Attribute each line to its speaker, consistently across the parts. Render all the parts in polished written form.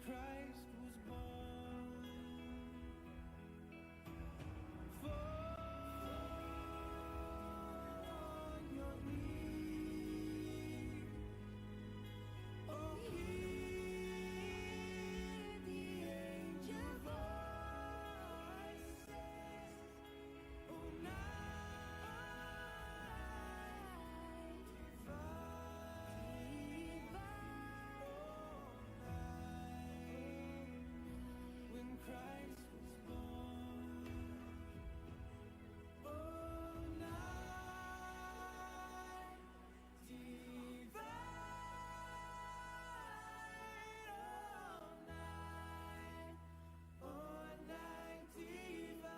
Speaker 1: Christ was born. On your knees, oh, hear the angel voices, oh, night when Christ was born. Oh, night divine, oh, night divine.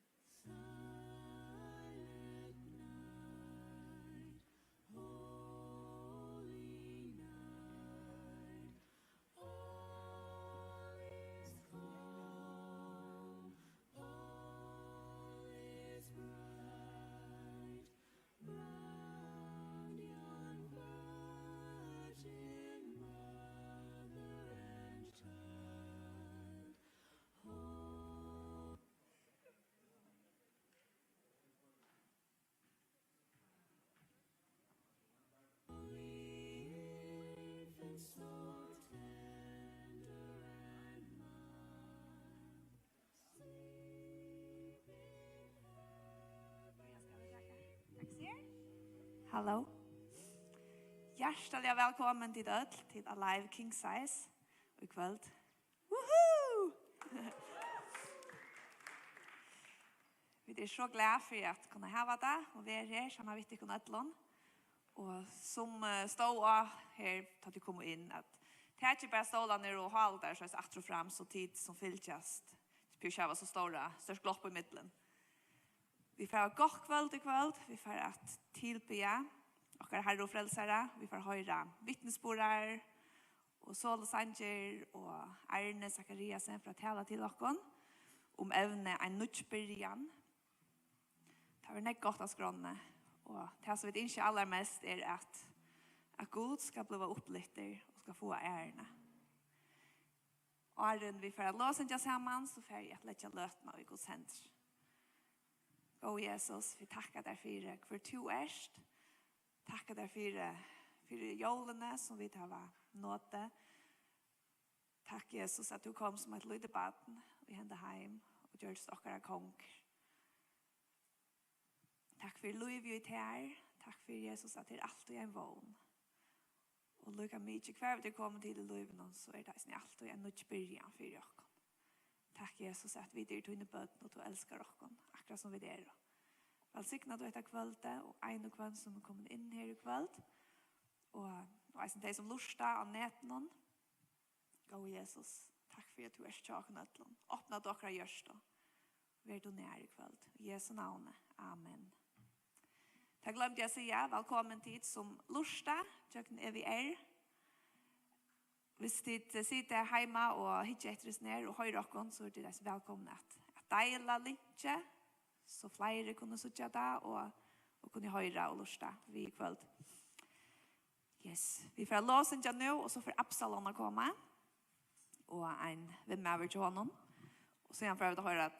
Speaker 1: Silent night, holy night, all is calm, all is bright, round yon virgin mother and child. Infant so tender and mild, sleep in
Speaker 2: Hallo. Hjertelig velkommen til død til Alive Kingsize i kveld. Woohoo! Vi er så glade for at kunne ha det og være her sammen med dere nødlån. Og som stod her da de kom inn, at det er ikke bare stålene og hal der, så er det etter og frem, så tid som fylltjast. Det blir ikke så store, størst glopp i midten. Vi får godt kveld til kveld, vi får at tilbe og herre og frelsere, vi får høre vittnesbordere, og Sol Sanger og Erne Zakariasen for å tale til dere om evne en nødtbyrjan. Det var nekk godt av skrånene, og det som vi ikke aller mest at Gud skal bli opplytter og skal få ærene. Og vi får låse oss sammen, så får jeg lette løtene i Guds hender. Å Jesus, vi takker deg for to erst. Takker deg for jolene som vi tar nåde. Takk Jesus at du kom som et lydebaden og hentet hjem og gjør det dere kong. Takk for liv i her. Takk for Jesus at det alltid en vågen. Og lukka mye hver vi kommer til livet, så det alltid en nødt byrjan for dere. Takk Jesus at vi dyr til bøten og du elsker dere, akkurat som vi der. Velsignet du etter kveldet og en kveld som er kommet inn her i kveld. Og de som lurer av neten. Gå Jesus, takk for at du er tjåken ødelen. Åpne dere gjørst og vær du nær i kveld. I Jesu navn. Amen. Jeg glemte jeg å si velkommen til som lurer. Tjøkken er vi Hvis de sitter hjemme og hittar etter oss ned og hører dere, så er det velkomne at deile litt, så flere kunne sitte det og kunne høre og lusta vi i kveld. Yes. Vi får låse ikke nå, og så får Absalon å komme, og en vinn over til honom. Og så får vi høre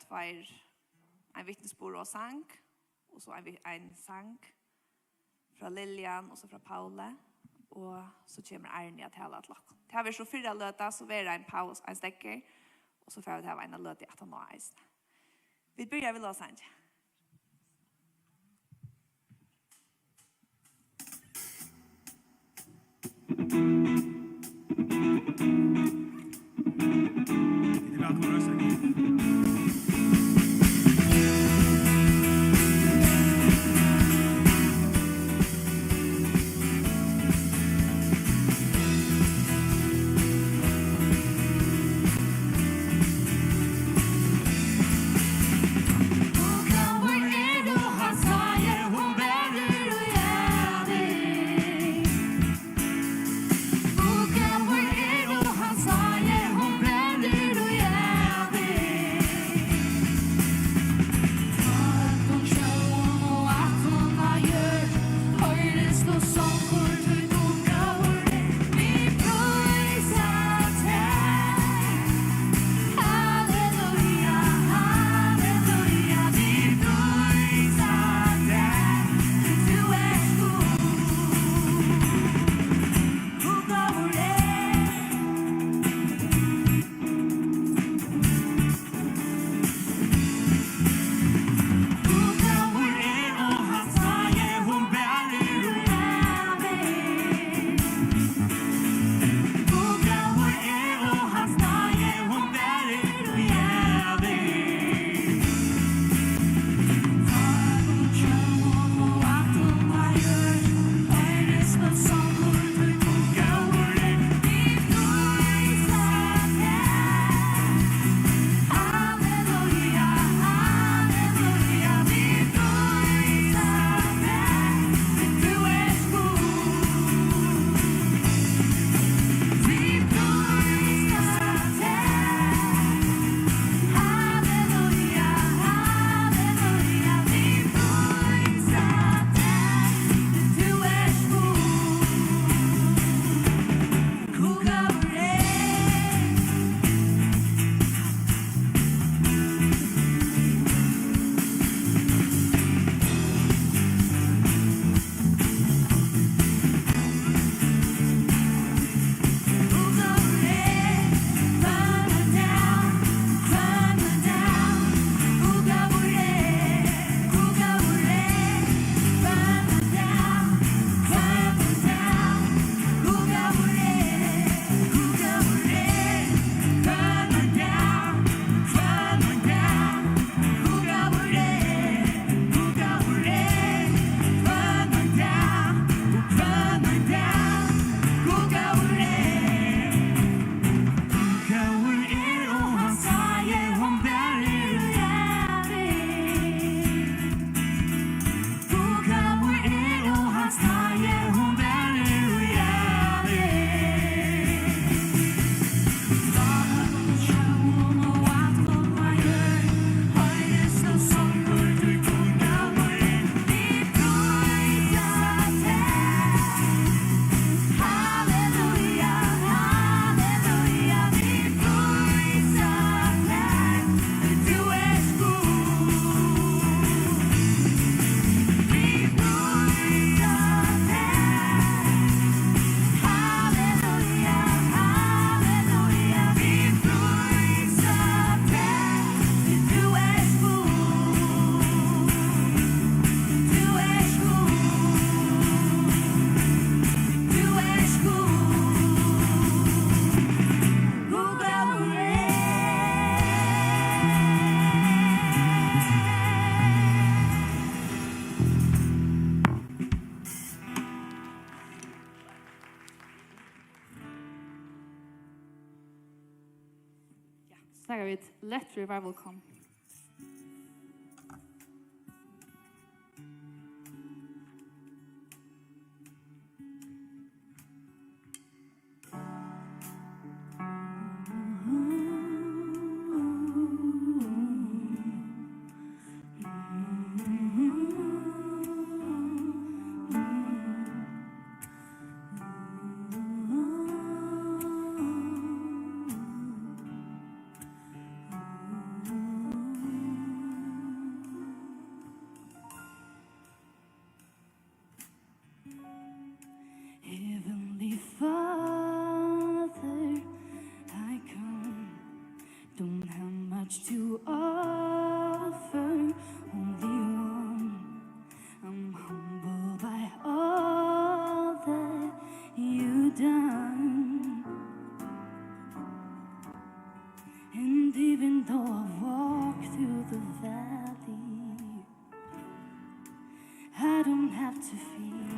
Speaker 2: en vittnesbord og sang, og så en sang fra Lilian, og så fra Paule, og så kommer Arne at hele til dere. Det har vi så 4 løter, så blir det en pause, en stekker, og så får vi ta en løte at han nå eisen. Vi begynner ved Los Angeles.
Speaker 1: Hans
Speaker 3: snakker vi et Let Revival Come. Heavenly Father, I come, don't have much to offer, only one. I'm humbled by all that you done. And even though I walk through the valley, I don't have to fear.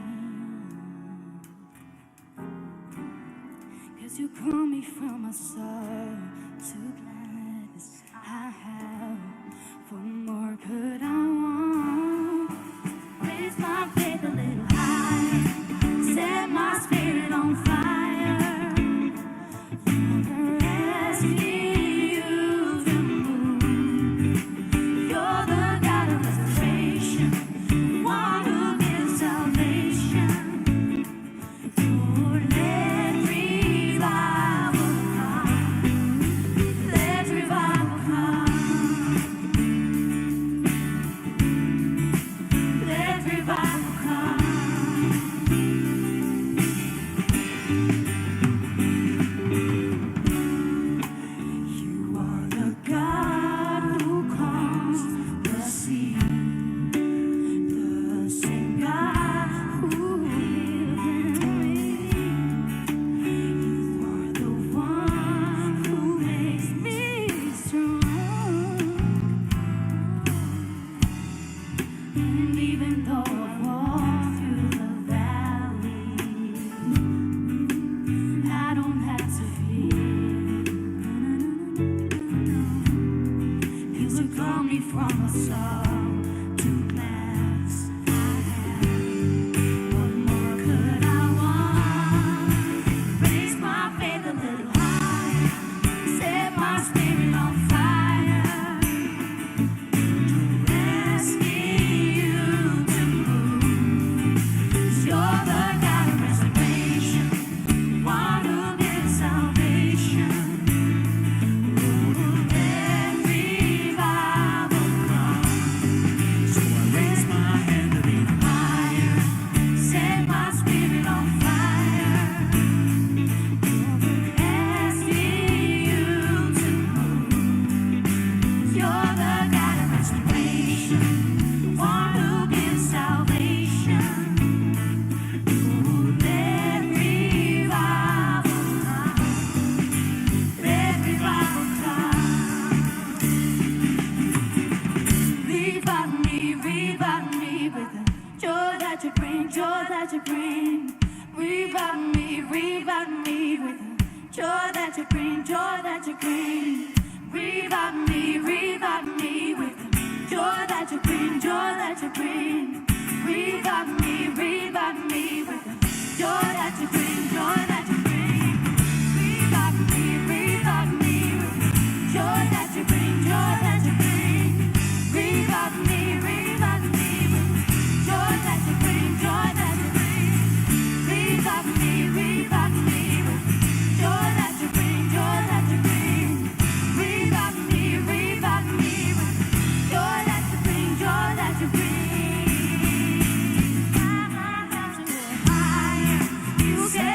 Speaker 3: 'Cause you call me from a sorrow to gladness I have. For more could I want? Raise my faith a little higher, set my spirit on fire. Father, ask you to move. You're the God of restoration, one who gives salvation. Lord, let revival come. Let revival come. Let revival come. You are the God who calms the sea, the same God who healed me. You are the one who makes me strong. And even though I walk through the valley, I don't have to fear. 'Cause you call me from a sorrow to gladness I have. What more could I want? Raise my faith a little higher, set my spirit on fire. Asking you to move. 'Cause you're the God of restoration, one who gives salvation. Lord, let revival come. So I raise my hand a little higher, set my spirit on fire. Lord, asking you to move. You're the God of restoration, one who gives salvation. Lord, let revival come. Let revival come. Revive me with the joy that you bring, joy that you bring. Revive me with the joy that you bring, joy that you bring. Revive me with the joy that you bring, joy that you bring. Revive me with the joy that you bring, joy that you bring. Revive me with the joy that you bring, joy that you bring. Revive me with the joy that you bring, joy that you bring. Revive me with the joy that you bring, joy that you bring. Revive me with the joy that you bring, joy that you bring. You get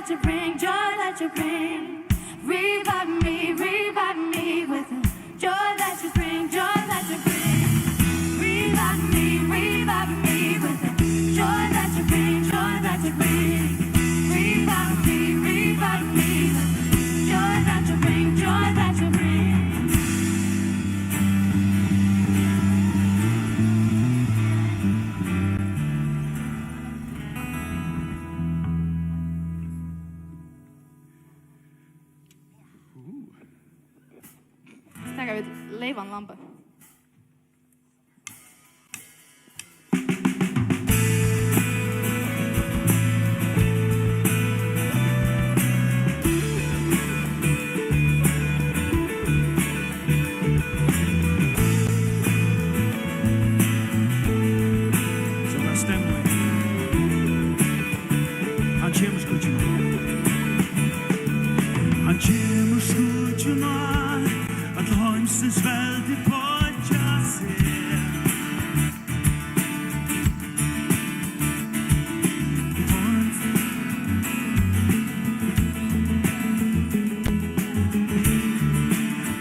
Speaker 3: that you bring, joy that you bring. Revive me with the joy that you bring, joy that you bring. Revive me with the joy that you bring, joy that you bring. Revive me with the joy that you bring, joy that you bring.
Speaker 4: Snackar vi Leivan lampe.
Speaker 5: Så der stemmer han kommer skutjuna. Han kommer skutjuna. At heimsens veldig bodja seg.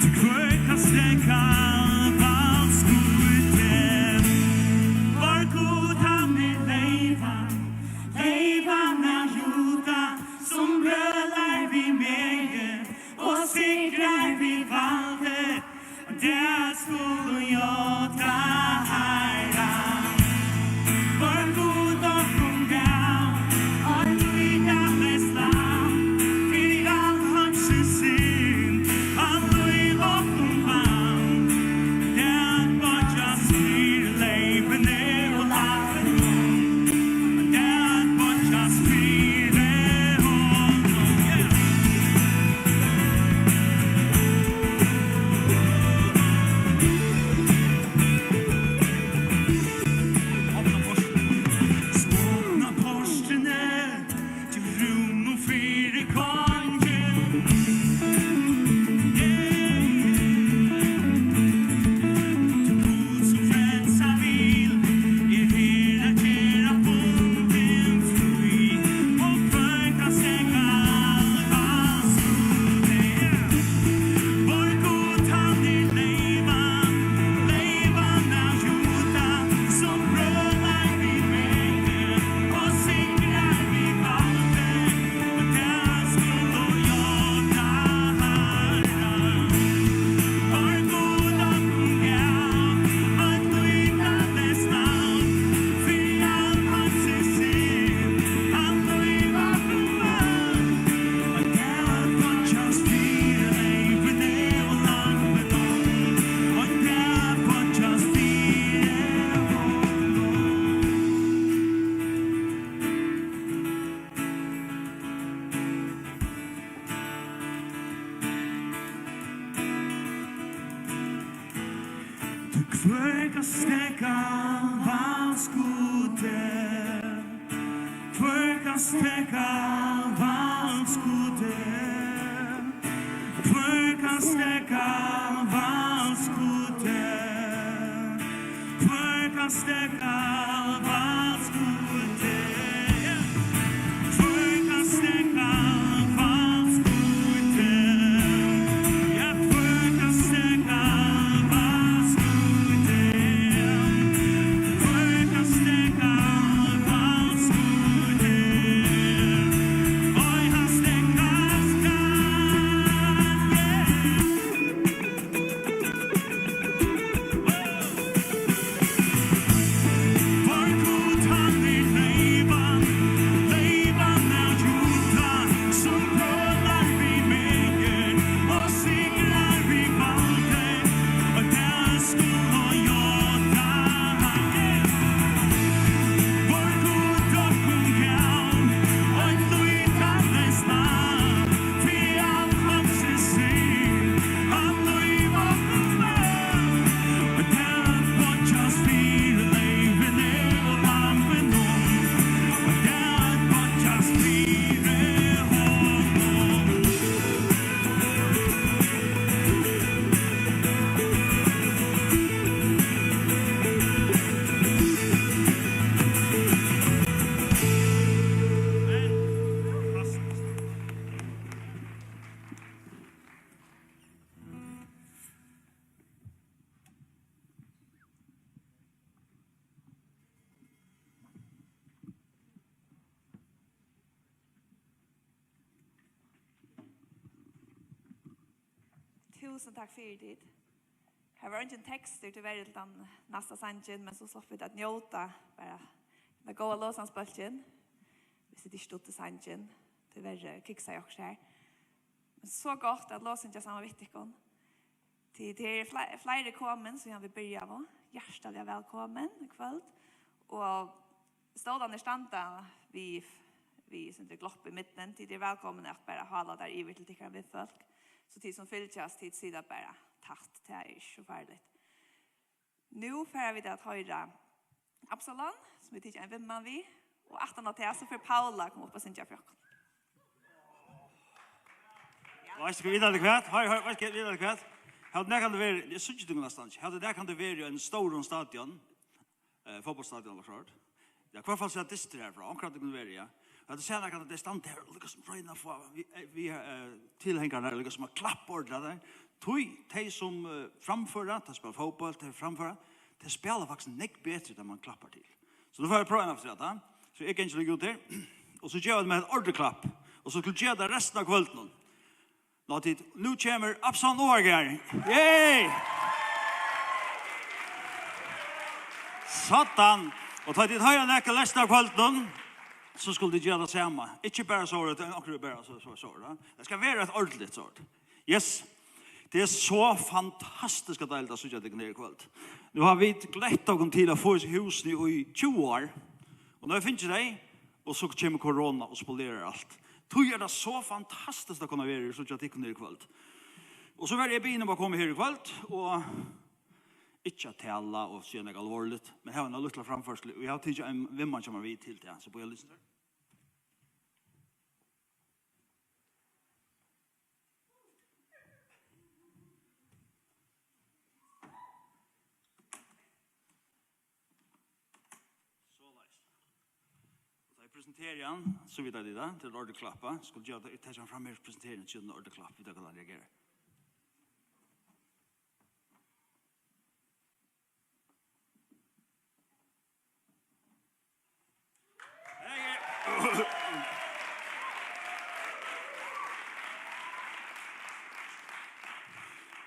Speaker 5: Til hver kan stekka valskuten. Vår god han leivan, leivan juda, som brølar vi megen, og sikrar vi valde, det skulle jag ta herra. Vår god och gav, och lyda leslam, till all hans sin, all liv och vann. Det var just fyr, leven ner och laven om. Det var just fyr, Spåkna porstene til rum og fire kongen. Til god som frelsa vil, her at gjera bonden fri, og hver kan steka valskuten. Vår god han leivan, leivan juda, som brølar vi megen, og sikrar vi valde, og det skulle jag ta herra. Vår god och gav, att lyda lestam, för all hans sin, han liv och vann. Och det var just fyra leven ner och laven om, och det var just fyra honom. Du kvöka steka valskuten. Kvöka steka valskuten. Kvöka steka valskuten. Kvöka steka valskuten. Kvöka steka valskuten. Ja, kvöka steka valskuten. Kvöka steka valskuten. Oj, han steka skall, yeah.
Speaker 2: Tusen takk for det. Här var inte en text till väldigt utan nästa sanjen men så slapp vi att njóta bara med goda låtsansbölken. Vi sitter stått till sanjen till värre Kingsize också här. Men så gott att låsen jag samma vittikon. Till flera kommen så jag vill börja va. Hjärtligt välkommen ikväll. Och stående standa vi inte glopp i mitten till det välkommen att bara hålla där i till tycker vi folk. Så tid som fylltjast tid sida bara tatt det är så farligt. Nu får vi det att höra Absalon som vi tycker en vimman vi och 18 av så för Paula kom upp och synja för.
Speaker 6: Vad ska vi vidare kvart? Vad ska vi vidare kvart? Hade det kan det vara, det syns inte någonstans. Hade det kan det vara en stor stadion, fotbollsstadion eller så. Ja, kvar fall så att det är bra. Akkurat det kan vara, ja. Att det senare kan det stanna här och liksom röjna för vi tillhängarna där liksom klappar där. De som framför att spela fotboll till framför det spelar faktiskt näck bättre där man klappar till. Så då får jag prova efter det. Så jag kan inte gå ut där. Och så gör jag med en orderklapp. Och så skulle jag göra resten av kvällen. Nu kommer Absalon Årgär. Yay! Satan! Och ta dit höra näka resten av kvällen. Så skulle det göra det samma. Inte bara så utan också bara så. Det ska vara ett ordentligt sort. Yes. Det är så fantastiskt att delta så jag det ner ikväll. Nu har vi glätt och till att få hus nu i 20 år. Och nu finns det och så kommer corona och spolerar allt. Då är det så fantastiskt att kunna vara så jag det ner ikväll. Och så var det bilen bara komma här ikväll och inte att tala och se något allvarligt. Men här har en liten framförsel. Vi har tidigare en vimman som har vid till det. Så på jag lyssnar. Presenteringen, så vidt det da, til orderklappa. Skulle jeg ta seg fram her presenteringen til orderklapp, vi da kan reagere.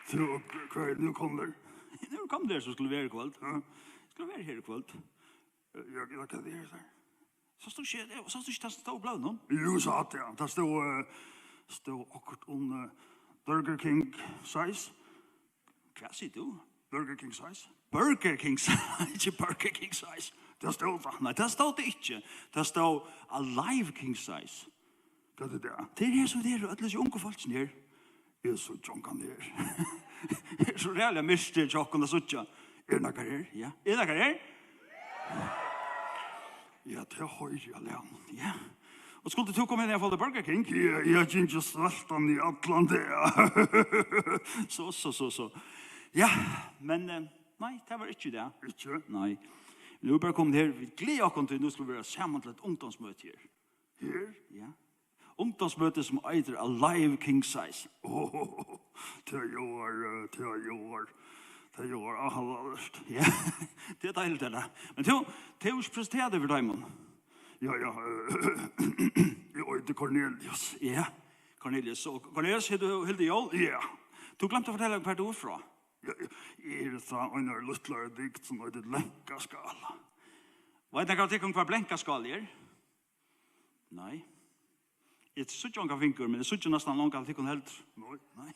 Speaker 7: Så nu kommer.
Speaker 6: Nu kom det så skulle vi være i kveld. Skulle være her i kveld.
Speaker 7: Jag kan det här.
Speaker 6: Så stod ikke det stod blad någon.
Speaker 7: Jo, så att det. Det stod akkurat om Burger Kingsize.
Speaker 6: Hva sier du?
Speaker 7: Burger Kingsize.
Speaker 6: Burger Kingsize, ikke Burger Kingsize.
Speaker 7: Det stod det.
Speaker 6: Nei, det stod det ikke. Det stod Alive Kingsize.
Speaker 7: Vad är det?
Speaker 6: Det er så det er, alle unge folk som her.
Speaker 7: Det är så jonkan det.
Speaker 6: Det er så reelle mister tjokken og suttja.
Speaker 7: Är det här?
Speaker 6: Ja, er det her?
Speaker 7: Ja, det har jag lärt.
Speaker 6: Ja. Og skulle du komme inn i forhold Burger King?
Speaker 7: Jag kan inte svälta i Atlanta.
Speaker 6: Så. Ja, men nei, det var ikke det.
Speaker 7: Inte?
Speaker 6: Nei. Nu er bare kommet her. Vi gleder oss til nu skal vi være sammen til et ungdomsmøte her.
Speaker 7: Här?
Speaker 6: Ja. Ungdomsmøte som heter Alive Kingsize.
Speaker 7: Det gör allvarligt.
Speaker 6: Ja, det er deilig det da. Men du ikke presenteret over deg,
Speaker 7: Ja. Jag heter Cornelius.
Speaker 6: Ja, Cornelius. Så Cornelius, har du hilde jól?
Speaker 7: Ja.
Speaker 6: Du glemte å fortelle hva du er fra.
Speaker 7: Det så en liten dikt som heter Länkaskala.
Speaker 6: Vet dere at hva blenkaskal er? Nei. Det er ikke noen vinker, men det er ikke nesten noen at hva helt. Nei.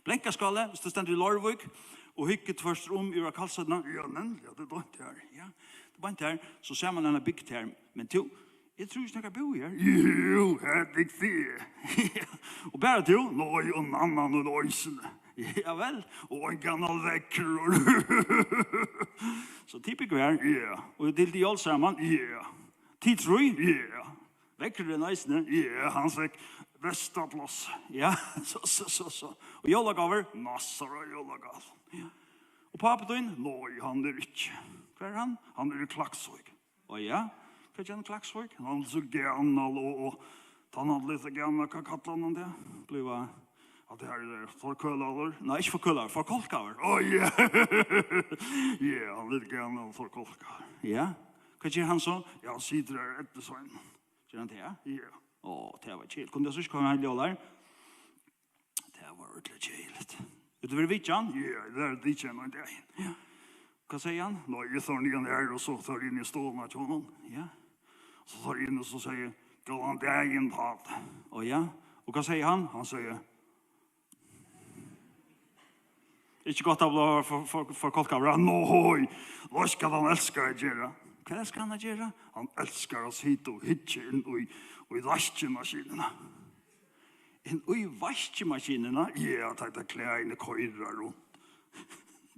Speaker 6: Blenkaskala, hvis det stender i Lorvik, og hykket først i kalsadna.
Speaker 7: Ja, nemlig, det är inte här.
Speaker 6: Ja, det var inte här. Så ser man en byggt här. Men du, jag tror inte jag bor här.
Speaker 7: Jo, här är det.
Speaker 6: Och bara du?
Speaker 7: Nå, och en annan och lösen.
Speaker 6: Ja, väl.
Speaker 7: Och en gammal väckror.
Speaker 6: Så typisk här.
Speaker 7: Ja.
Speaker 6: Och till de all samman.
Speaker 7: Ja.
Speaker 6: Tidröj.
Speaker 7: Ja.
Speaker 6: Väcker det nice, ne?
Speaker 7: Ja, han säger Västaplas.
Speaker 6: Ja, så. Och jag lagar över.
Speaker 7: Nassar och jag lagar.
Speaker 6: Ja. Och pappa din?
Speaker 7: Nej, han är inte.
Speaker 6: Var är han?
Speaker 7: Han är i Klaxvik.
Speaker 6: Och ja, vad är han Klaxvik?
Speaker 7: Han är så gammal och han hade lite gamla, vad kallar han det?
Speaker 6: Bliva...
Speaker 7: Ja, det här är förkölader.
Speaker 6: Nej, inte förkullare, förkolkaver.
Speaker 7: Ja. Ja, han är lite gammal förkolkader.
Speaker 6: Ja, vad gör han så?
Speaker 7: Jag sitter där efter sån.
Speaker 6: Gör han det?
Speaker 7: Ja.
Speaker 6: Åh, det var chill. Kunde jag så komma här och där? Det var ordentligt kjeiligt. Du vil vite han?
Speaker 7: Ja, det er det kjenner det.
Speaker 6: Ja. Hva sier han?
Speaker 7: Nå, jeg tar ned her, og så tar jeg inn i stålen til honom.
Speaker 6: Ja.
Speaker 7: Så tar jeg inn og så sier, gå han dagen på alt.
Speaker 6: Og ja. Og hva sier han?
Speaker 7: Han sier,
Speaker 6: Ikke godt av for kolka.
Speaker 7: Noi, hva skal han elsker å gjøre?
Speaker 6: Hva skal han gjøre?
Speaker 7: Han elsker å sitte og hitje inn i vaskemaskinen.
Speaker 6: I vaskemaskinen?
Speaker 7: Ja, det er klærne køyrer rundt.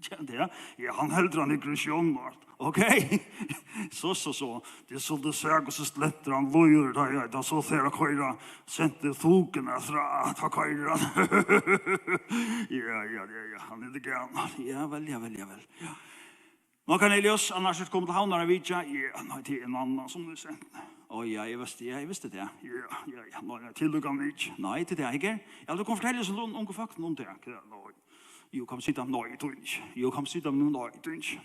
Speaker 6: Ja, det er.
Speaker 7: Ja, han helder han i grusjonvart.
Speaker 6: Ok. Så.
Speaker 7: Det er så det seg, og så sletter han lojer der, da så ser jeg køyre, sendte thukene fra ta køyre han. Ja, han er det gærne.
Speaker 6: Ja, vel. Ja. Nå kan Elias, annars er det kommet til havnene av Vidja.
Speaker 7: Ja, nei, det er en annen som du sendte.
Speaker 6: Ja, jeg visste det.
Speaker 7: Ja, nå er jeg tillykker han ikke.
Speaker 6: Nei, til det, ikke? Ja, du kan fortelle oss noen unge fakten om det. Jo, kan sitte om
Speaker 7: Nei, jeg tror ikke.
Speaker 6: Jo, kan sitte om noen.
Speaker 7: Nei, jeg tror ikke.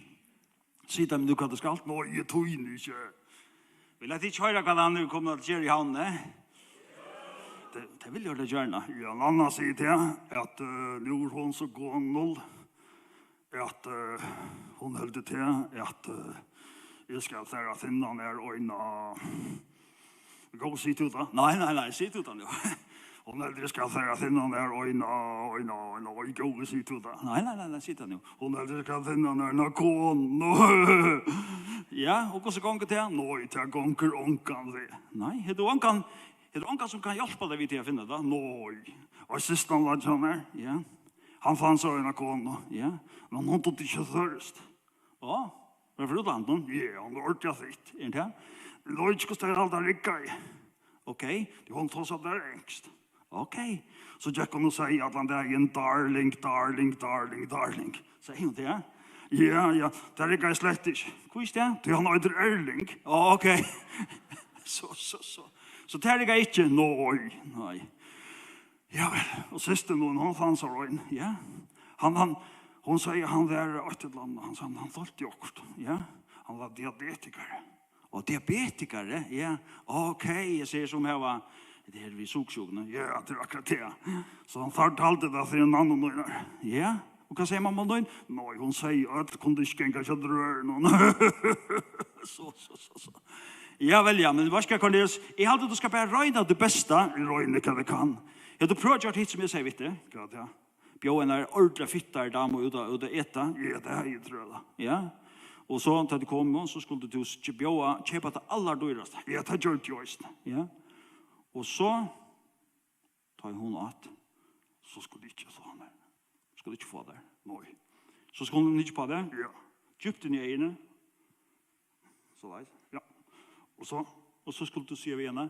Speaker 6: Sitte om du hva det skal.
Speaker 7: Nei, jeg tror ikke.
Speaker 6: Vil jeg ikke høre hva han er kommet til å gjøre i havnene? Det vil jeg gjerne.
Speaker 7: Ja, en annen sier til at nå er hun så gå 0. At hun hølte til at jeg skal sære finne han og gå og si til det.
Speaker 6: Nei, si til det nå.
Speaker 7: Hon äldre ska säga att innan är oj gå sig till det.
Speaker 6: Nej, sitta nu.
Speaker 7: Hon äldre ska finna när kon.
Speaker 6: Ja, och så gånger till.
Speaker 7: Nej, till gånger onkan det.
Speaker 6: Nej, det onkan som kan hjälpa dig vid att finna det.
Speaker 7: Nej. Och systern var han
Speaker 6: Ja.
Speaker 7: Han fann så en kon.
Speaker 6: Ja.
Speaker 7: Men hon tog inte thirst.
Speaker 6: Ja. Varför då landen?
Speaker 7: Ja, hon orkar sitt.
Speaker 6: Inte det?
Speaker 7: Lloyd ska ställa allt där rikka i.
Speaker 6: Okej.
Speaker 7: Det hon tar så där ängst.
Speaker 6: Okej.
Speaker 7: Så jag kan nog säga att han där är en darling.
Speaker 6: Säger hon det, ja?
Speaker 7: Ja, det är inte slett inte.
Speaker 6: Hur är det?
Speaker 7: Det han heter Erling.
Speaker 6: Okej. Så det är inte? Nej.
Speaker 7: Ja, väl. Och sista någon, han fann så röjn.
Speaker 6: Ja.
Speaker 7: Hon säger han var ett land. Han sa han thållt jokkort.
Speaker 6: Ja.
Speaker 7: Han var diabetiker.
Speaker 6: Och diabetiker, ja. Okej, jag ser som här var... Det är vi sugsjukna.
Speaker 7: Ja, det är akkurat det. Så han fortalte det för en annan nöjnar.
Speaker 6: Ja, och vad säger mamma då?
Speaker 7: Nej, hon säger att kunde inte gänga sig drör någon.
Speaker 6: Så. Ja, väl, ja, men vad ska jag kunna göra? Jag hade du ska bara röjna det bästa.
Speaker 7: Röjna kan det kan.
Speaker 6: Ja, du prövar att hit som jag säger, vet du?
Speaker 7: Ja.
Speaker 6: Bjå en ordra fittar dam och ut äta.
Speaker 7: Ja, det har jag tror jag.
Speaker 6: Ja. Och så när du kom så skulle du köpa det allra dyraste.
Speaker 7: Ja, det gör jag just.
Speaker 6: Ja. Og så tar hun at
Speaker 7: så skulle det ikke så han der.
Speaker 6: Skulle ikke få det.
Speaker 7: Nei.
Speaker 6: Så skulle hun ikke på det.
Speaker 7: Ja.
Speaker 6: Djupt inn i øynene. Så leit.
Speaker 7: Ja.
Speaker 6: Og så skulle du si av henne.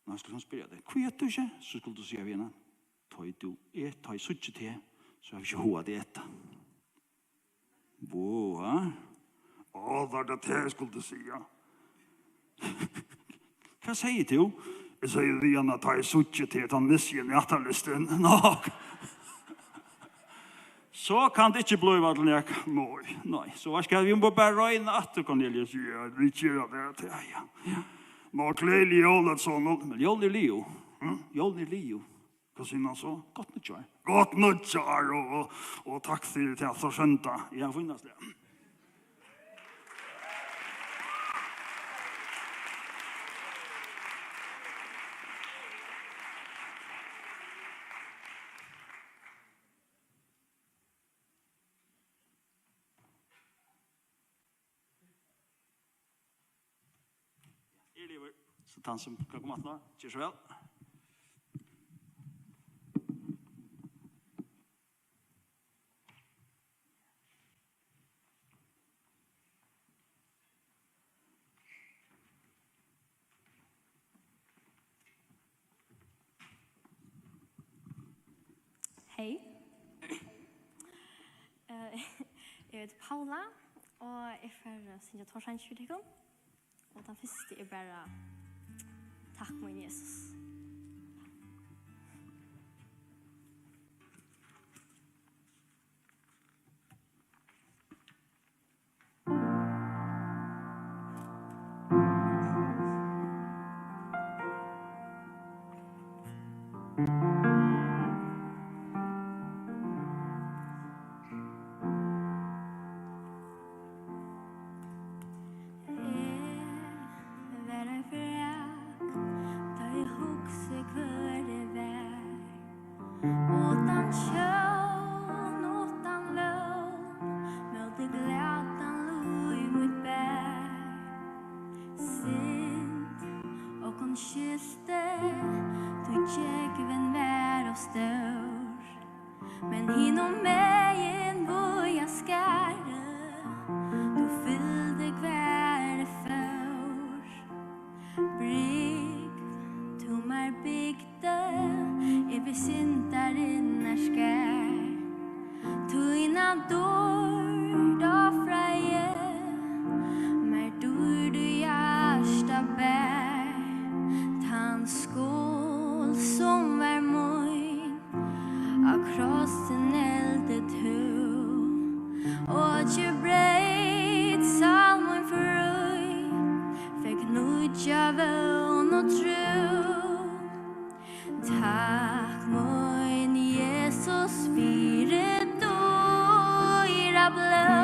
Speaker 6: Nå skulle hun spørre deg. Hva gjør du ikke? Så skulle du si av henne. Ta i suttje til. Så har vi ikke hoa det etta. Boa.
Speaker 7: Det er det jeg skulle si, ja.
Speaker 6: Hva sier du?
Speaker 7: Jeg sier det igjen at jeg suttje til at han misser i atterlisten.
Speaker 6: Nok. Så kan det ikke bli hva til nek.
Speaker 7: Nei.
Speaker 6: Så hva skal vi må bare røyne atter, Cornelius?
Speaker 7: Ja, vi kjører det til. Ja. Nå kleder Jolet sånn.
Speaker 6: Men Jolen er Leo. Jolen er Leo.
Speaker 7: Hva sier han så?
Speaker 6: Godt nødtjør.
Speaker 7: Godt nødtjør, og takk til at så skjønte.
Speaker 6: Ja, finnes det. Så han som kan komme at nå, kjør så vel.
Speaker 8: Hej. Jag heter Paula och är för sin torsdagsskjutikon. Och den första är bara tack min Jesus.
Speaker 3: tjön utan lön mot det glädjan lo i mitt bär sint och hon kyllte du tjäkven vär och stor men hinom vägen hvor jag skärde du fyllde kväre för brygg tomar bygde vi syntar innar skär Tuina dår da freie mer dår du hjärsta bär Tan skål som var moj Akross en eldet hu Och ju breit salmon förröj Fick nudja vön och tro Tack moin Jesus fyrir dyra blå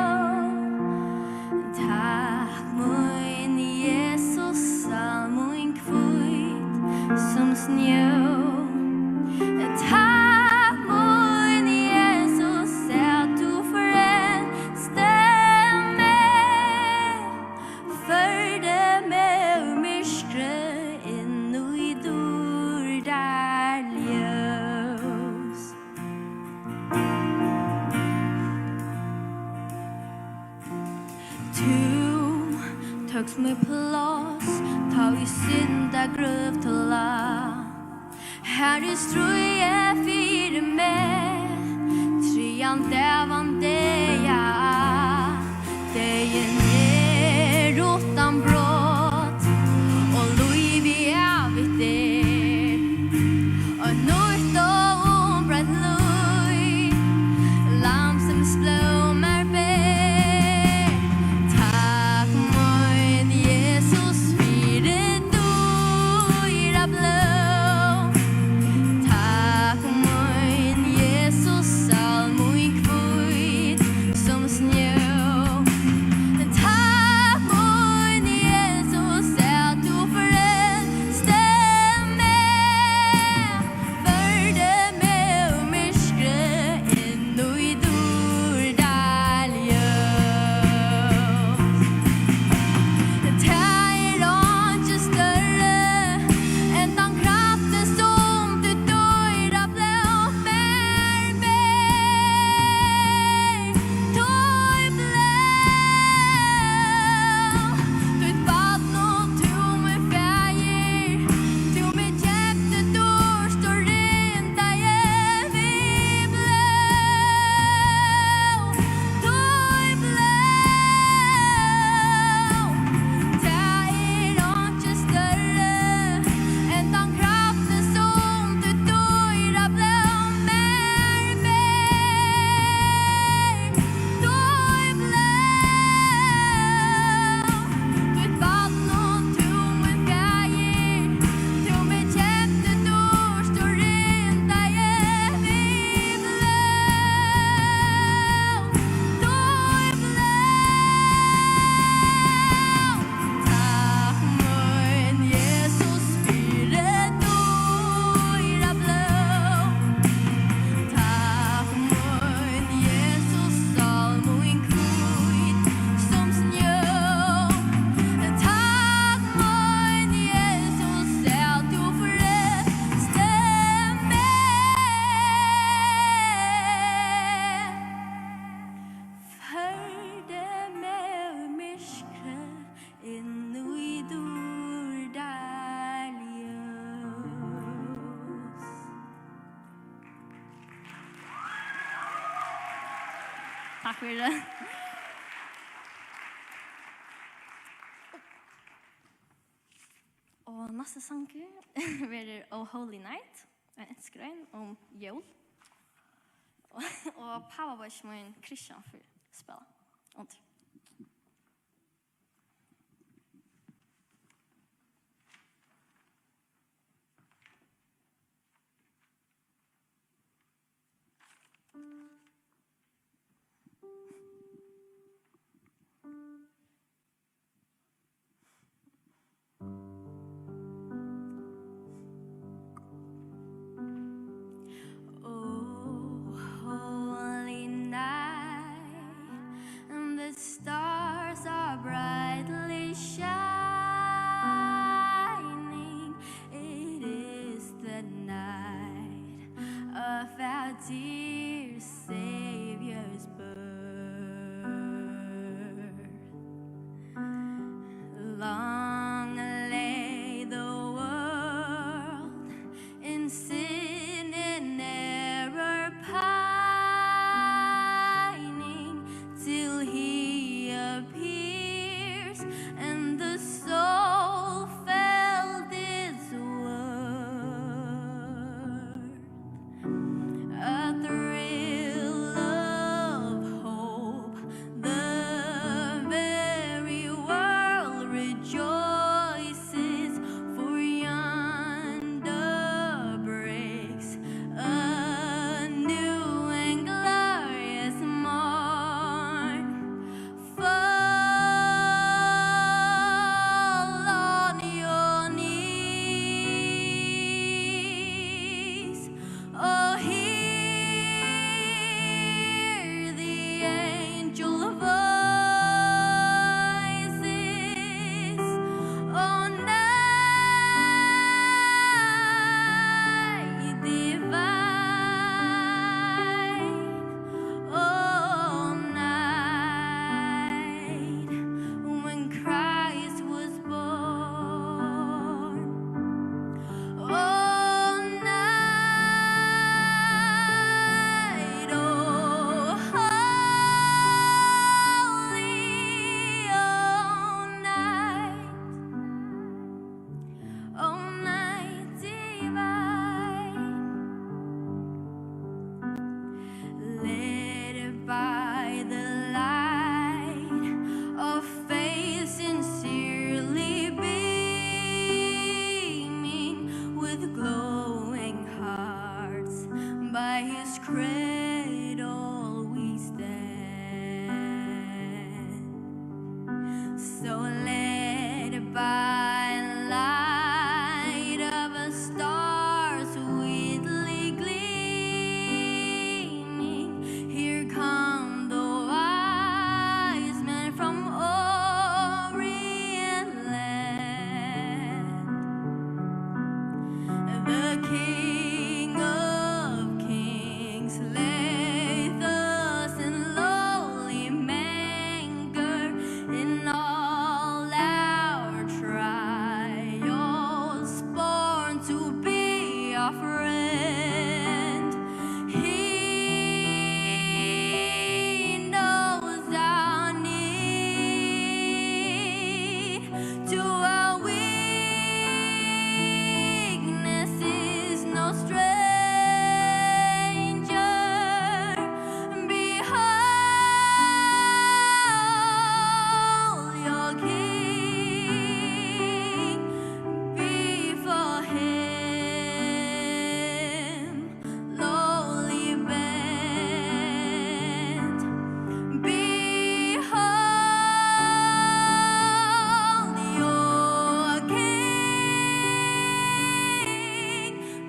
Speaker 3: Tack moin Jesus all moin kvitt som snjö Tack moin Jesus att du för en stämme för det med myskre in i dörrar ljus Du töks med plats ta vi synda gröv till la Här du ströje fyra med Trian devan deja Dejen är utan brott Och loj vi avit der Och nort och ombrätt loj Lam som splåmar bär Tack moin Jesus fyra dyra blå Tack moin Jesus all moin kvitt som snjö Tack moin Jesus att du för en stämme för det med myskre in i dörrar ljus Det är inte större än den kraften som du dörrar blå för mig Tog blå Du ett vatten och tog med färger Tog med jätte dörr står inte jag vid blå Tog blå Det är inte större än den kraften som du dörrar blå med mig Tog blå Du ett vatten och tog med färger Tog med jätte dörr står inte jag vid blå Tog blå Tack moin Jesus fyra dyra blå Tack moin Jesus all moin kvitt som snjö Tack moin Jesus att du för en stämme för det med myskre in i dörrar ljus
Speaker 8: Tack för det. Och nästa sång är Oh Holy Night, en enskrön om jul. Och Pava var som en Christian för spela. Under.
Speaker 3: Oh dear Savior's birth. Long lay the world in sin and error pining till he appears and the soul felt its worth. A thrill of hope, the very world rejoices, for yonder breaks a new and glorious morn. Fall on your knees, oh, hear the angel voices, oh, night divine, oh, night when Christ was born. Oh, night, oh, holy, oh, night divine, led by the light of faith sincerely beaming with glowing hearts, by his cradle we stand. So led by light of a star sweetly gleaming, here come the wise men from Orient land. The King of Kings lay thus in lowly manger, in all our trials born to be our friend. He knows our need, to our weakness is no stranger. Behold your King, before him lowly bent. Behold your King,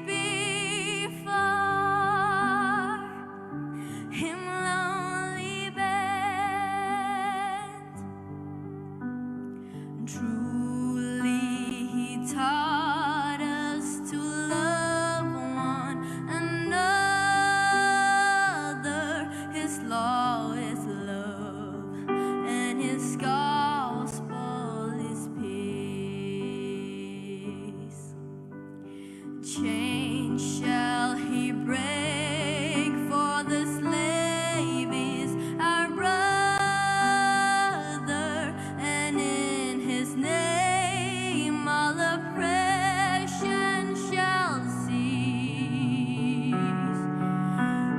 Speaker 3: before him lowly bent. Truly he taught us to love one another. His law is love, and his gospel is peace. Chain shall he break, for the slave is our brother, and in his name all oppression shall cease.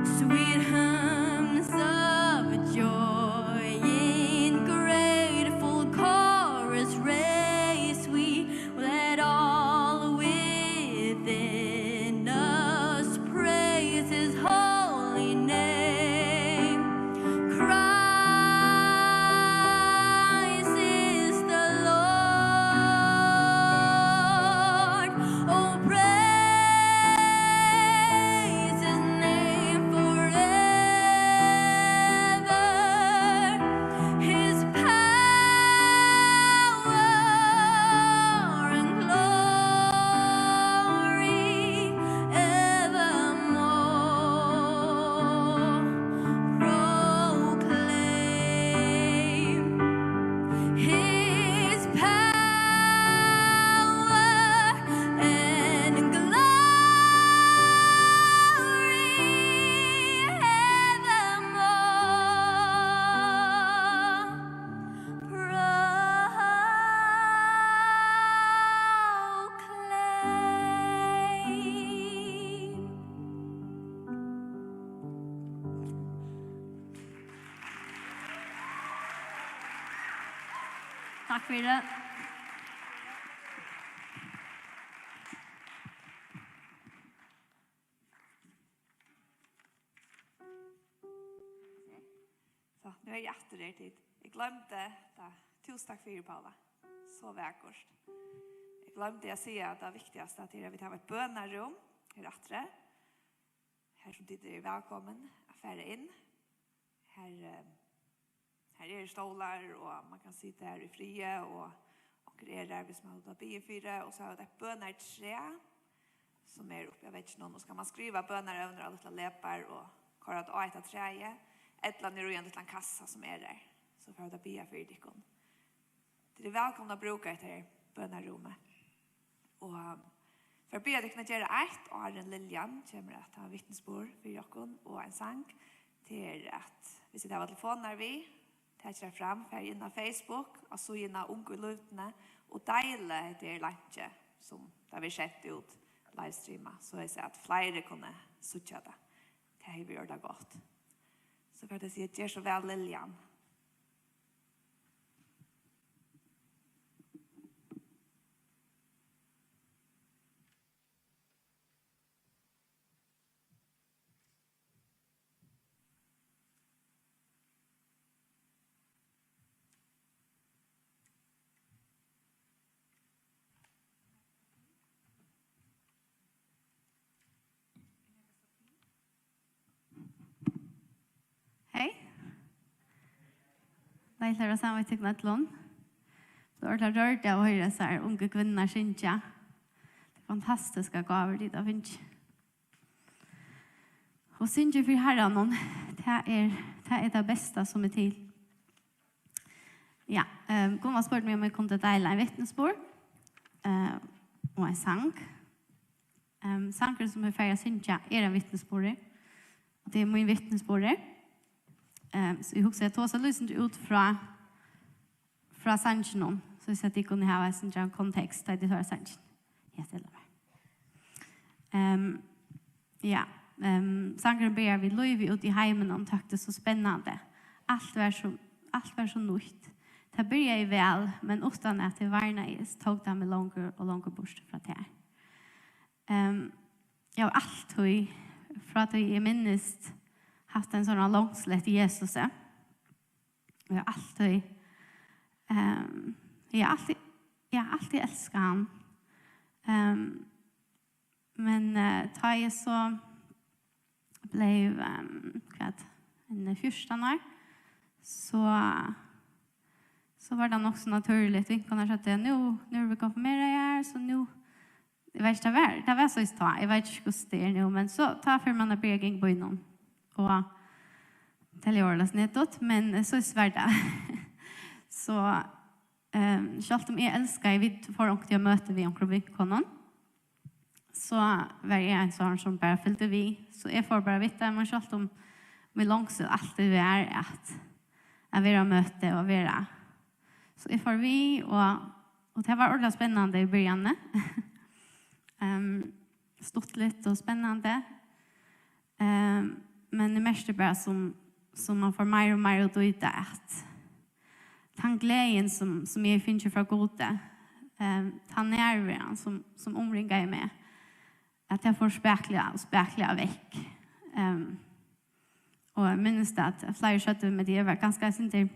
Speaker 3: Sweet hymns of joy in grateful chorus raise we, let all within us praise
Speaker 8: Takk for det.
Speaker 2: Så, nu är jag efter er tid. Jag glömde det. Tusen tack för er, Paula. Så vackert. Jag glömde att säga att det viktigaste att vi tar ett bönarum här efter. Här som tid är välkommen att färra in. Här är stolar och man kan sitta här i fria och är där hvis man har biofyra och så har det ett bönarträ som är uppe, jag vet inte någon, och ska man skriva bönar under alla läppar och köra ett av ett träje. Ett land är en liten kassa som är där. Så får det bia för dikon. Det är välkomna att bruka det här bönarrummet. Och för att be att kunna göra ett och Arjen Liljan kommer att ha vittnesbord för Jokon och en sang till att vi sitter av telefoner vi tar fram för innan Facebook och så innan unga lutna och dela det lunch som där vi sett ut livestreama så är det att fler kunde sucha det. Det har vi gjort det gott. Så för att säga att det är så väl Liljan.
Speaker 4: Hej. Deilig å være sammen med Tignettlund. Så er det rørt av å høre så her unge kvinner synge. Det er fantastiske gaver de da finnes. Og synge for herren, det er det beste som er til. Ja, Gunnar spurte meg om jeg kunne dele en vittnesbord og en sang. Sanger som er ferdig å synge er en vittnesbord. Det er min vittnesbord. Så jeg husker at jeg tar lysen ut fra sangen, så jeg at jeg kunne ha en kontekst der de tar sangen. Jeg stiller meg. Ja, sangeren ber vi løyve ut i heimen og takk det så spennende. Alt var så nytt. Det började ju väl, men utan att det varnades tog det mig långre och långre bort från det. Jag har alltid, för att jag minst haft en sån långslätt i Jesus. Jag har alltid, jag alltid älskat han. Men ta jag så blev en 14 år så var det också naturligt. Vi kunde säga att nu vi konfirmerar här, så nu det var så just ta. Jag vet inte hur det är nu, men så tar för man begynnelse på innom och teleorlas nettot, men så är svärda. Så självt om jag älskar vid för och jag möter vi omkring vikonon. Så var jag en sån som bara fyllde vi. Så jag får bara veta men självt om med långsamt alltid vi är att vara möte och vara. Så jag får vi och det var ordentligt spännande i början. Stort lite och spännande. Men det mest är bara som man får mer och mer att ut att den glädjen som jag finner från Gode, den nerven som omringar mig, att jag får späkla väck. Och jag minns att flera skötte med det var ganska inte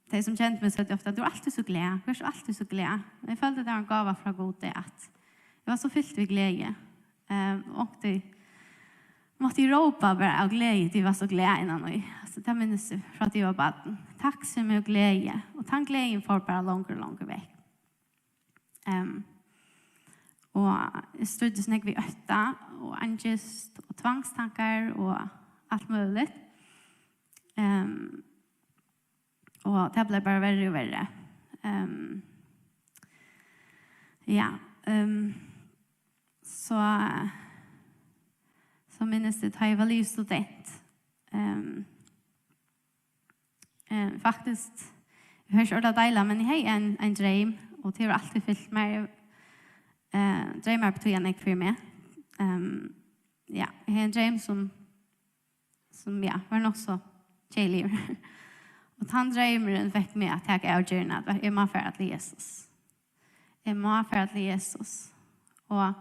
Speaker 4: det som känt mig så att ofta du är alltid så glad. Jag är alltid så glad. Jag följde att det var en gåva från Gode att jag var så fyllt vid glädje. Och det måste ju ropa bara av glädje. Det var så glad innan mig. Alltså det minns jag från att jag var baden. Tack så mycket glädje. Och den glädjen får bara långt väck. Och jag stod snägg vid 8 och angest och tvångstankar och allt möjligt. Och det blev bara värre och värre. Så minns det har jag väl just student. Faktiskt, jag hörs ordet dejla, men jag har en dröm och det har alltid fyllt mig. Drömmar betyder jag för mig. Jag har en dröm som var nog så tjejlig. Och han drömmen fick mig att jag avgörna att jag må för att Jesus. Jag må för att Jesus. Och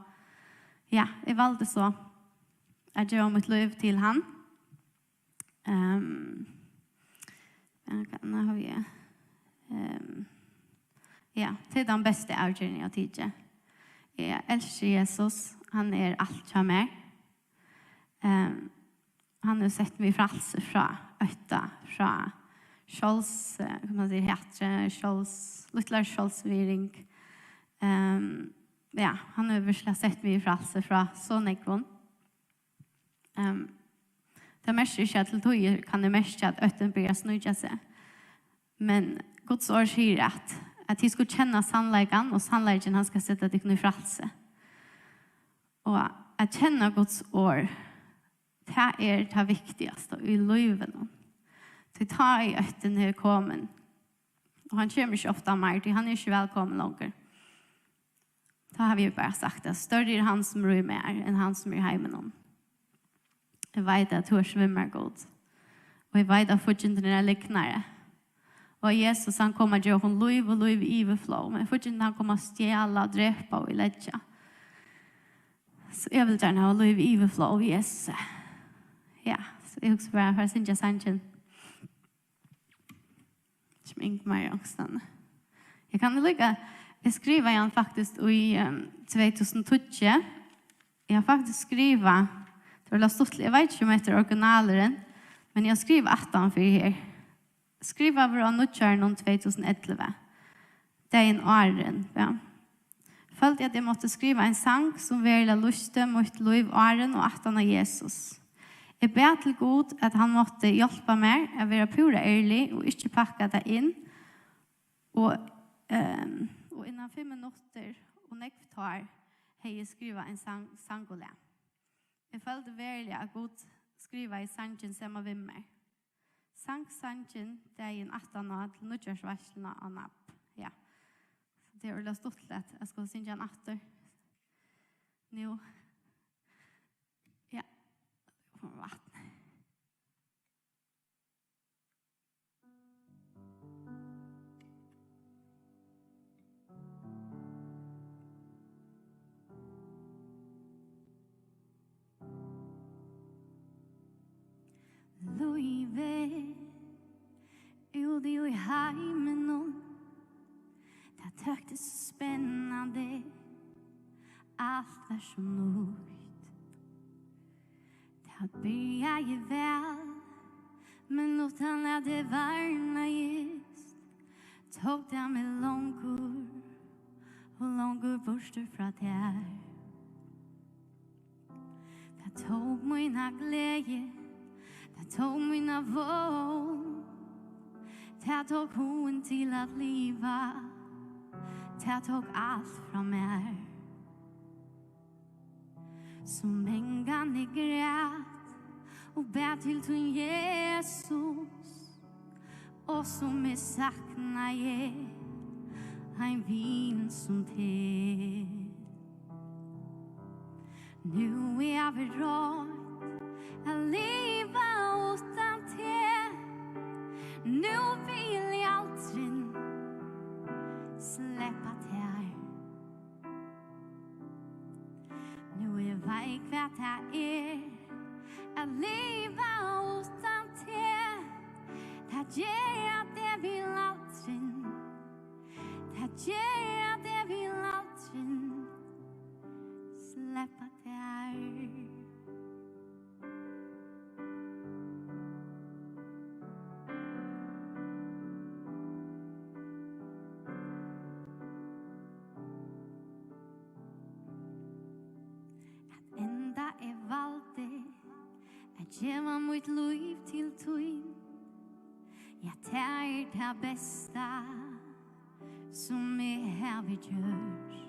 Speaker 4: ja, jag valde så att göra mitt liv till han. Nu har vi ja, till den bästa avgörningen jag tycker. Jag älskar Jesus. Han är allt för mig. Han har sett mig frälse från ötta, från Scholz, kan man säga, hatre, Scholz, little Scholz-viring. Ja, han har verkligen sett mig frälse från så nekvån. Det mest inte att till tog kan det mest att ötten börja snöja sig. Men Guds ord säger att de skulle känna sannläggen och sannläggen han ska sätta dig i frälse. Och att känna Guds ord, det är det viktigaste i livet. Det tar i ötten när kommer. Och han kommer inte ofta mer, han är inte välkommen längre. Då har vi bara sagt att större är han som är med än han som är hemma någon. Jag vet att du svimmar god. Och jag vet att fortfarande är liknare. Och Jesus han kommer att göra hon liv och liv i överflow. Men fortfarande han kommer att stjäla, dräpa och lägga. Så jag vill gärna ha liv i överflow av Jesus. Ja, så jag också bara för att synja sanchen. Som inte mer också. Jag kan lycka. Jag skriver igen faktiskt i 2012. Jag har faktiskt skrivit. Det var stort. Jag vet inte om det är originaleren. Men jag skriver 18 för er. Skriva var nutjärn 2011. Det är en åren. Ja. Följde att jag måste skriva en sang som ville lusta mot liv åren och 18 av Jesus. Jag ber till Gud att han måtte hjälpa mig att vara pura ärlig och inte packa det in. Och innan 5 minuter och nektar har jag skrivit en sangolä. Jag följde verkligen att Gud skriva i sangen som av mig. Sangen det är en 18 år till nutjärsvarslena av napp. Ja. Det är väl stort lätt. Jag ska synja en atter. Nu. Ja. Vatten.
Speaker 3: Løyve ut i heimen nå. Det tøkte så spennende. Alt var så nøyt. Det byrja ju vel. Men utan at det varna just. Tog det med långur. Og långur borster fra der. Det tog mina glädje. Det tog mina våg. Det tog hoen till att leva. Det tog allt från mig. Som en gång jag grät och bär till ton Jesus. Och som jag saknar jag en vin som te. Nu är jag beredd att leva utan te. Nu vill jag aldrig släppa te. Nu är väg vad det är att leva utan te. Det ger att det vill aldrig. Det ger att det vill aldrig släppa te. Geva mitt liv till tog. Jag tar det bästa som är här vid görs.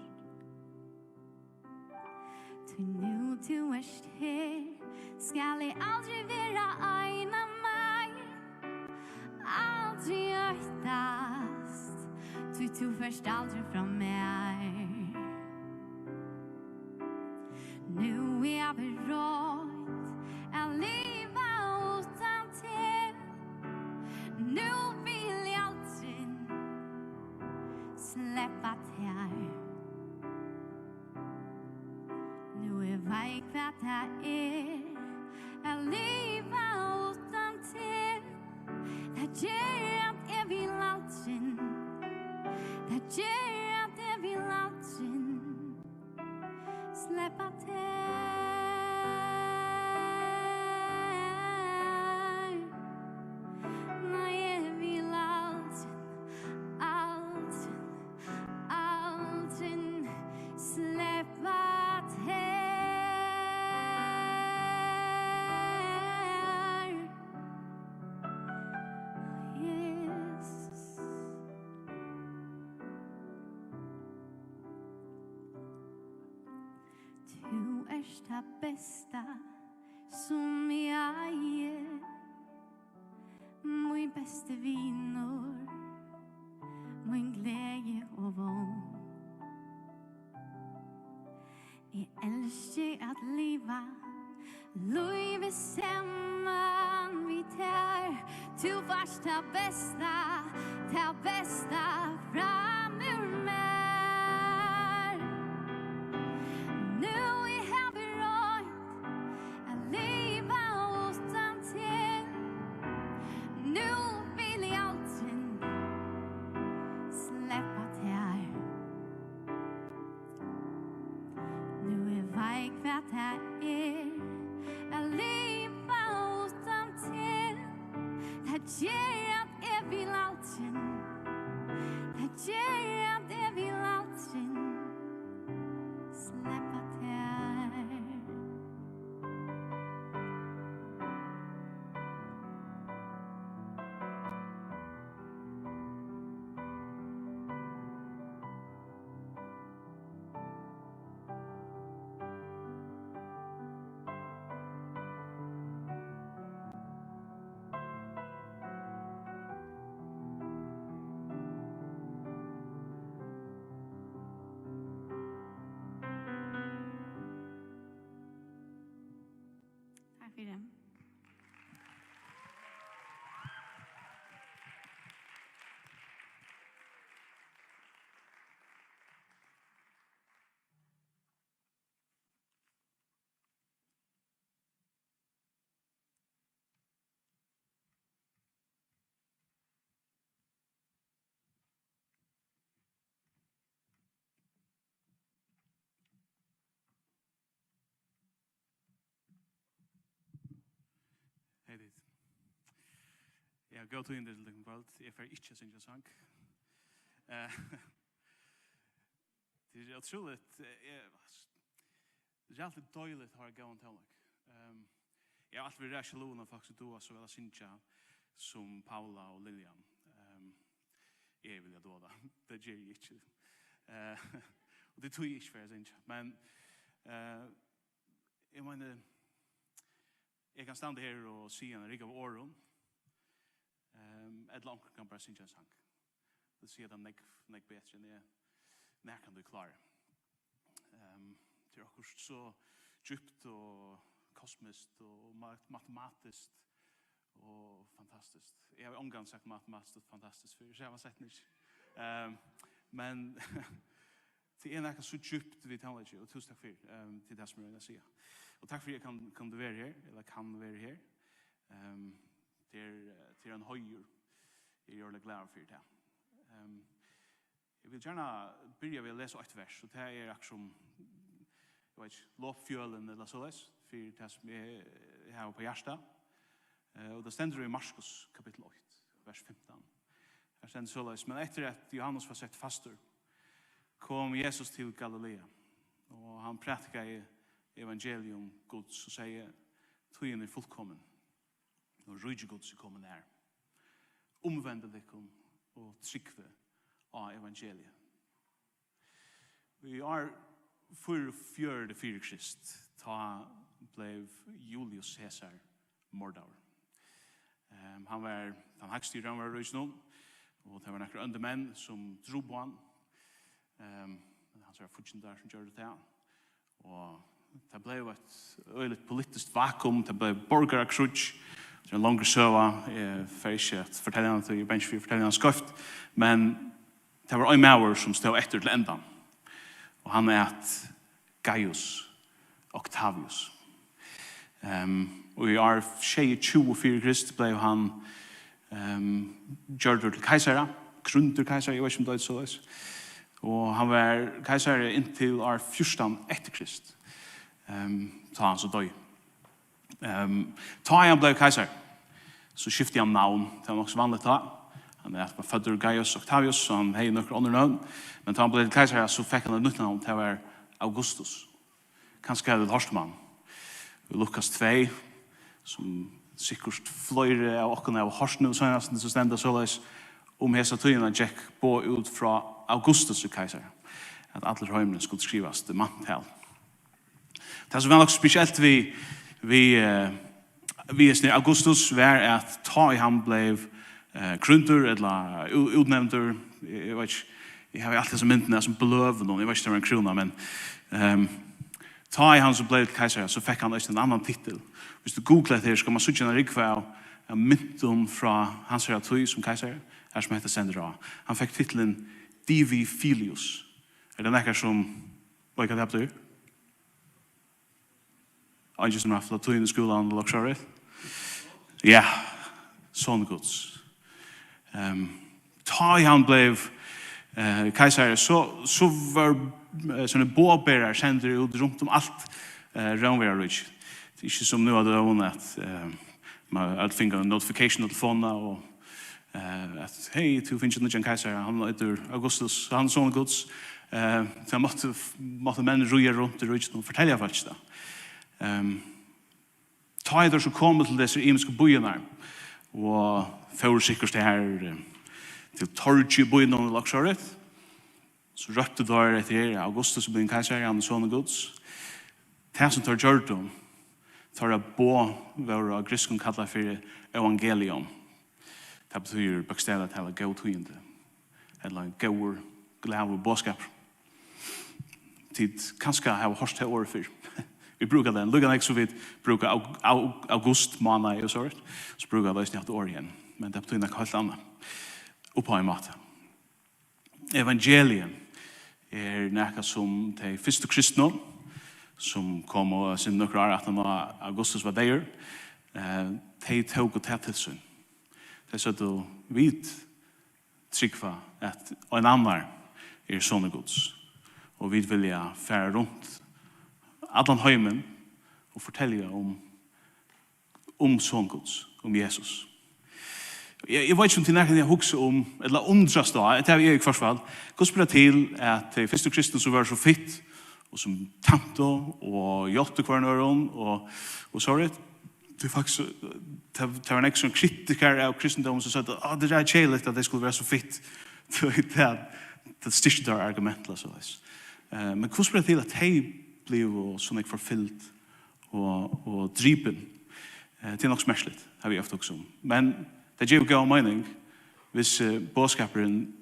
Speaker 3: Till nu du är här skall jag aldrig vara ena mig. Aldrig öktast. Du först aldrig från mig. Nu är jag beredd att leva utan te. Nu vet hva det at leva utan til. Det gjør at jeg vil aldrig, det gjør at jeg vil aldrig släppa till. Nej, jag vill aldrig, aldrig släppa till. Jesus. Du det bästa som jag är. Min bästa vinor, min glädje och vån. Jag älskar att leva, leva samman vid tär. Du varst det bästa fram ur mig. Nu är jag berörd att leva utan till. Nu vill jag aldrig släppa till. Nu är väg vad det är att leva utan till. Det gör att jag vill aldrig, det gör att jag vill aldrig släppa till. Tack för det.
Speaker 9: Hej dit. Jag går till in det lite kvalt. Jag får inte synge sång. Det är otroligt. Det är alltid dåligt att ha gå en tillväg. Jag har alltid varit reaktion faktiskt då så väl synja som Paula och Lilian. Jag vill då då. Det gör jag inte. Och det tog jag inte för synja. Men jag menar jag kan stanna här och se en rigg av åren. Ett långt kan bara synja en sång. Det ser den nek bättre än när kan du klara. Det är också så djupt och kosmiskt och matematiskt och fantastiskt. Jag har omgång sagt matematiskt och fantastiskt för jag har sett inte. Men det är något så djupt vid talet och tusen tack för till det som jag vill säga. Och tack för att jag kan vara här eller kan vara här. Det är en höjr. Jag gör det glad för det. Jag vill gärna börja med att läsa ett vers och det är aktion jag vet lovfjölen eller så läs för det som jag har på hjärta. Och det ständer i Markus kapitel 8 vers 15. Här ständer så läs men efter att Johannes var sett fastor kom Jesus till Galilea och han predikade evangelium Guds och säger tiden är fullkommen och rydde Guds är kommen där. Omvända dikom och tryckve av evangeliet. Vi är för Krist ta blev Julius Caesar mordad. Han var den högste romare rysnon och det var några undermän som drog på han. Han var fortsatt där som gjorde det. Och det blev ett öligt politiskt vakuum, det blev borgarakruts. Det är en lång söva, för inte att fortälla henne till bench för fortälla henne skrift. Men det var en mauer som stod efter till ändan. Och han är att Gaius Octavius. Og i år 24 Krist ble han gjørdur til keisara, krundur keisara, jeg vet ikke om det er så. Og han var keisara inntil år 14 etter Krist. Ta han så døy. Ta han ble keisar, så skiftet han navn. Det var nok så vanligt da. Han var fødder Gaius Octavius, så han hei noen andre navn. Men ta han ble keisar, så fikk han et nytt navn til å være Augustus. Kanskje er det Horstmann. Lukas 2, som sikkert fløyre av åkene av Horsten og sånn, så stender såleis hesa tøyene Jack på ut fra Augustus keisar. At alle røymene skulle skrivas til manntal. Det som var nok spesielt vi Augustus var at ta i han ble krundur eller utnevntur. Jeg vet ikke, jeg har alltid som myndene som beløv noen, jeg vet ikke det var en krona, men ta i han som ble keisar, så fikk han en annan titel. Hvis du googler det her, skal man sutja en rikva av mynden fra hans herra tøy som keisar, her som heter Sendra. Han fikk titelen Divi Filius. Er det nekkar som, hva kan det betyr? Ange som har haft tøyene i skolan og luksjøret? Ja, sånn gods. Ta i han ble keisar, så var sånne båbærer sender ut rundt om alt Rønværa Ridge. Det er ikke som nu at det er at man har finnet en notification av telefonen og at hei, du finner ikke noen keisar, han heter Augustus, han er sånn gods. Så måtte menn ruja rundt i Ridge og fortelle faktisk det. Ta i der så kom til disse imenske bøyene og for sikkert det her til torgi bøyene og laksjøret. Så røpte der etter Augustus ble en keisar, han er sånne gods. Det som tar gjørt om, tar jeg på hva griskene kallar for evangelium. Det betyr bakstedet til å gå tøyende, eller gåur, glave båskap. Tid kanskje har hørt det året før. Vi brukar den. Luggan ikke så vidt brukar august måned og sånt, så brukar det snart år igjen. Men det betyr noe helt annet. Oppa en måte. Evangelium er noe som de første kristne, som kom og sin noen år at Augustus var der, de tog og tatt til seg. De sa at vi tryggva at en annen er sånne gods. Og vi vil fære rundt allan heimen og fortelle om sånne gods, om Jesus. Jeg vet ikke om til nærkene jeg husker om, eller undrast da, det er jeg i forsvall. Gå spiller til at de første kristne som var så fitt, og som tante og hjelpte hverandre og så det. Det er faktisk, det var en ekstra kritiker av kristendommen som sa at det er kjeilig at det skulle være så fitt. Det styrste der argumentet. Men gå spiller til at de blev sånn ikke forfyllt og dripen. Det er nok smersligt, har vi ofte også om. Men det gjør jo mening hvis bådskaperen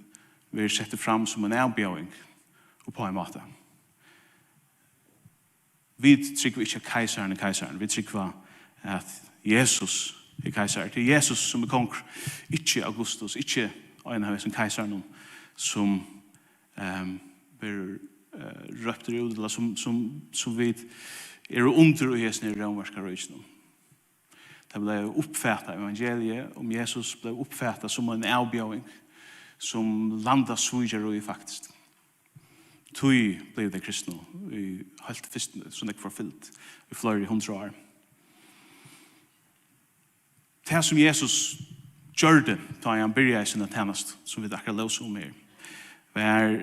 Speaker 9: vil sette fram som en avbjøring og på en måte. Vi trykker ikke keisaren. Vi trykker at Jesus er keisar. Det er Jesus som er konger, ikke Augustus, ikke en av som keisaren som blir røpter ut, eller som vi er under og hesen i romerska røysene. Det ble oppfattet, evangeliet om Jesus ble oppfattet som en avbjøring som landet svuger og faktisk. Tui ble det kristne i helt først som det forfyllt i flere 100 år. Det som Jesus gjør det da han begynte i sin tjenest, som vi akkurat løser om her, var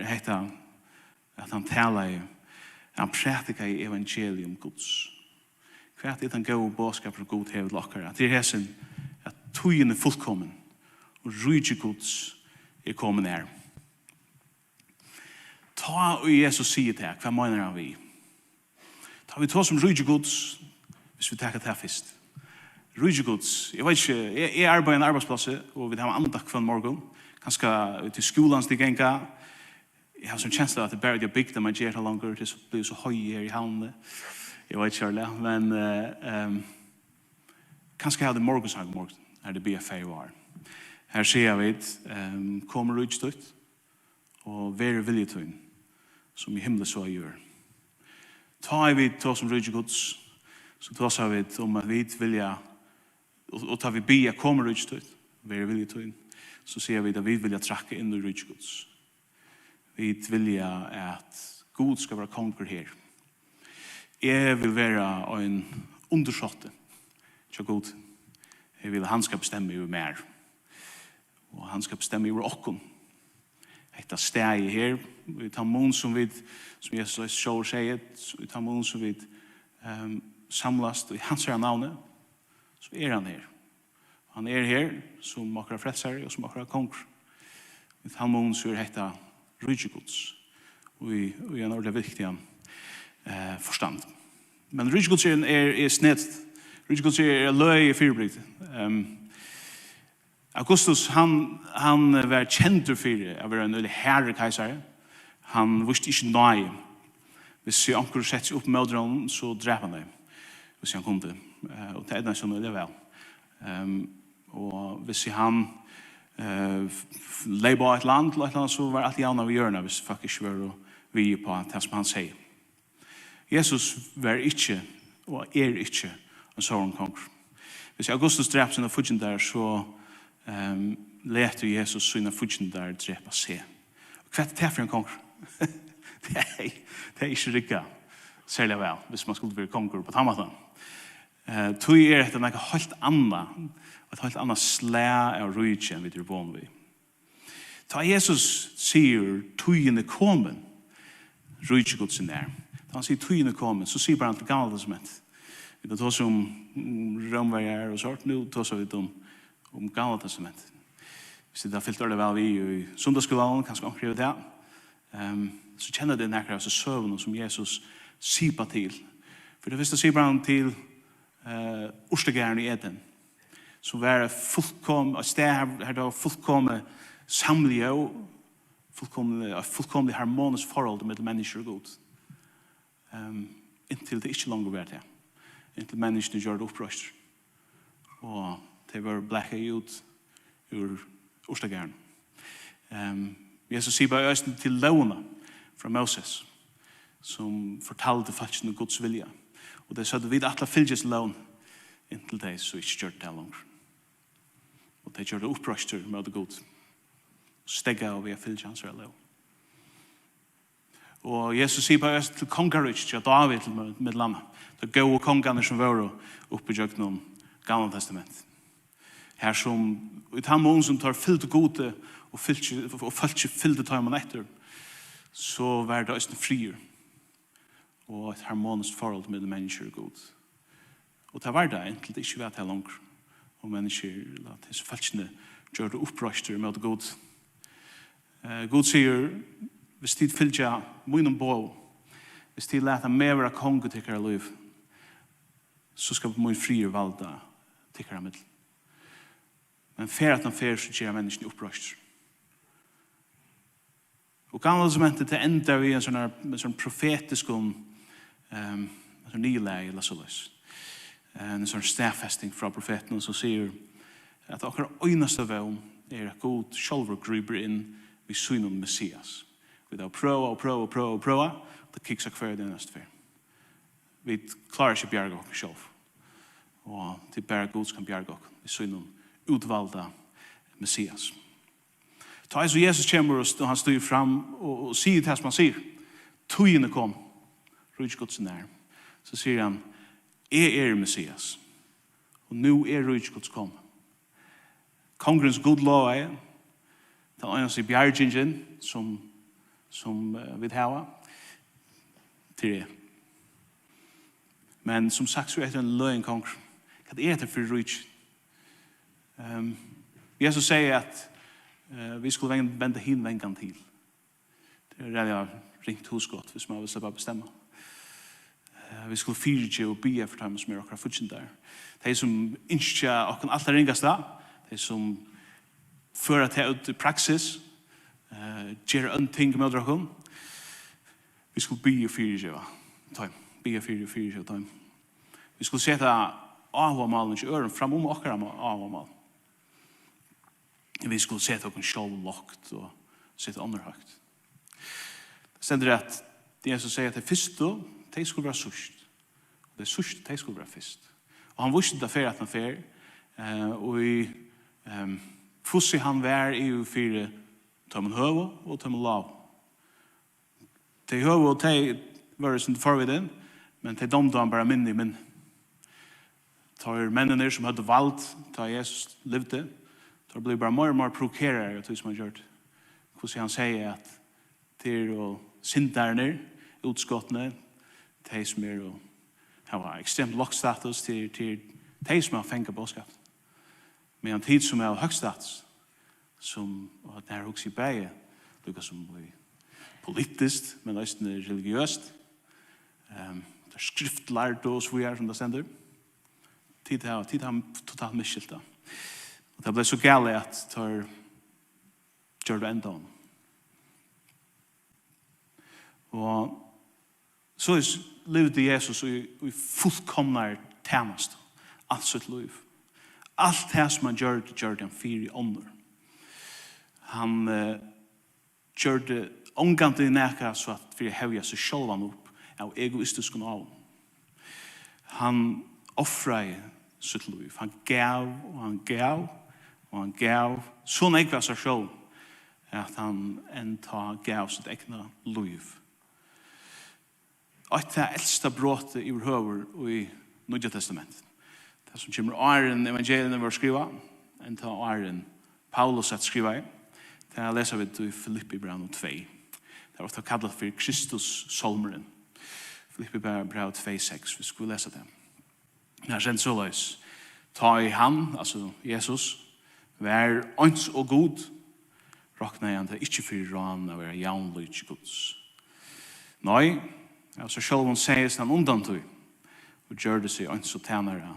Speaker 9: at han taler han prætika i evangelium Guds. Hva er den gode bådskap for god hevet lakkere? Det er hesen at tøyen er fullkommen og rydde Guds er kommet her. Ta og Jesus sier det, hva mener han vi? Ta vi ta som rydde Guds, hvis vi takker det først. Rydde Guds, jeg vet ikke, jeg arbeider i en arbeidsplass, og vi har andakt for en morgen, kanskje til skolen stig enka. Jeg har sånn kjensle at det bare er bygd, man gjør det langer, det blir så høy her i havnene. Jeg vet ikke, men kanskje jeg hadde morgensang morgen, her det BFA var. Her ser vi kommer utstøtt, og være viljetøyen, som i himmelen så gjør. Ta vi ta som rydde Guds, så ta sa vi om at vi vilja, og ta vi bia kommer rydde tøy, vi vilja tøy, så sier vi at vi vilja trakke inn i rydde Guds. Vi vilja at Gud skal være konger her. Jeg vil være en undersåtte til Gud. Jeg vil han skal bestemme over mer. Og han skal bestemme over okken. Hetta steg her, vi tar mån som Jesus sjål sier, vi tar mån som vi samlast i hans navne, så han her. Han her som akkurat frelsere og som akkurat konger. Vi tar mån som hetta rydgjegods. Og i en ordentlig viktig forstand. Men rydgjegods er snett. Rydgjegods er løy i fyrbryt. Augustus, han var kjent for å være en øyelig herre kejsare. Han visste ikke nøye. Hvis jeg anker sett seg opp med mødren, så drev han det. Hvis han kunne. Og det er det sånn øyelig vel. Og hvis han lei på et land, så var alt jævna vi gjørna hvis folk ikke var vi på det som han sier. Jesus var ikke, og er ikke, en sånn konger. Hvis Augustus drep sine fudgen der, så lette Jesus sine fudgen der drepa seg. Hva er det for en konger? Det er ikke rikka særlig vel, hvis man skulle være konger på tamatan. Tog er det noe helt annet, et helt annet slag av rydtje enn vi er bånd vi. Ta Jesus sier togene komen, rydtje godsen der. Da han sier togene komen, så sier bare han til gamle testament. Vi tar oss om romverger og sånt, nå tar vi om gamle testament. Hvis det har fyllt det vel vi i sundagsskolen, kanskje omkring det, så kjenner det nærkere av søvn som Jesus sier på til. For det visste sier bare han til Orstegæren i Eden, som var fullkomlig, et sted her det var fullkomlig samlige og fullkomlig harmonisk forhold mellom mennesker og Gud. Inntil det ikke langt var det. Inntil menneskene gjør det opprøst. Og det var blekket ut ur Orstegæren. Jesus sier bare østen til lovene fra Moses, som fortalte faktisk noe Guds vilja. Og det sa at vi alle fylgjes lån inntil det, så ikke gjør det langt. Og det gjør det opprøster med det god. Stegga og vi har fylgjes hans lån. Og Jesus sier bare til kongarich til David med landet. Det gå og kongene som var oppe i jøkken Gamle testament. Her som, i den måten som tar fyllt gode og fyllt fyllt tar man etter, så var det også frier. Og et harmonisk forhold med mennesker og god. Og det var det egentlig det ikke var det langt. Og mennesker, disse falskene, gjør det opprøster med det god. God sier, hvis de fylgjer munnen på, hvis de leta meg være konge til hver liv, så skal min frier valda til hver middel. Men fer at han fer, så gjør menneskene opprøster. Og gamle testamentet det ender vi en sånn profetisk en sånn nyleg eller så løs. En sånn stedfesting fra profeten som sier at akkurat øyneste vevn er at God selv griper inn vi synen Messias. Vi da prøve, det kikser hver det neste fer. Vi klarer ikke bjerge oss selv. Og det er bare God som kan bjerge oss vi synen utvalgte Messias. Ta så Jesus kommer og han styr fram og sier det som han sier. Togene kom, rydggodsen er. Så sier han, jeg Messias. Og nå rydggods kom. Kongrens god lov er, den eneste bjergingen som vi har, til det. Men som sagt så er det en løgn konger. Hva er det for rydg? Jesus sier at vi skulle vende hin vengan til. Det er det jeg har ringt hosgått, hvis man vil slippe å bestemme. Vi skulle fyrtje og bya for dem som er akkurat futsin der. De som innskja akkurat alt er ringast da, de som fører til ut i praksis, gjør en ting med dere. Vi skulle bya fyrtje og bya fyrtje og vi skulle sette avmalen ikke øren fram om akkurat avmalen. Vi skulle sette oss selv lagt og sette underhøgt. Det stender at Jesus sier at det første de skulle være sørst. Det er sørst, de skulle være først. Og han visste det før at han før, og i fossi han var i jo fire tømmen høve og tømmen lav. De høve og de var som forviden, men de domte han bare minne i minne. De mennene som hadde valgt da Jesus levde, de ble bare mer og mer provokerere av det som han gjort. Hvordan han sier at til og synderne, utskottene, de som og har ekstremt lockstatus til de som har fengt bådskap. Men en tid som högstatus, som at det her også i beie, lukket som politisk, men også religiøst. Det er skriftlært og så videre som det stender. Tid har totalt miskilt det. Og det ble så gale at det gjør det enda om. Og så levde Jesus i fullkomnar tjenest. Alt sitt liv. Alt det som han gjør det han fire i ånder. Han gjør det omgant i nækka så at vi hevja seg sjølvan opp av egoistisk av. Han offra sitt liv. Han gav og han gav og han gav. Så nekva seg sjølv at han enda gav sitt egna liv. Og det eldste bråtet i høver og i Nya Testamentet. Det som kommer åren evangeliene var skriva, enn ta åren Paulus at skriva i. Det leser vi i Filippi brev 2. Det er ofte kallet for Kristus-solmeren. Filippi brev 2:6, vi skulle lese det. Det er kjent så løs. Ta i han, altså Jesus, vær ånds og god, råkner han til ikke for ran av være jaunlig til gods. Nei, altså selv om sier han undantøy, og gjør det seg ånds og tjenere,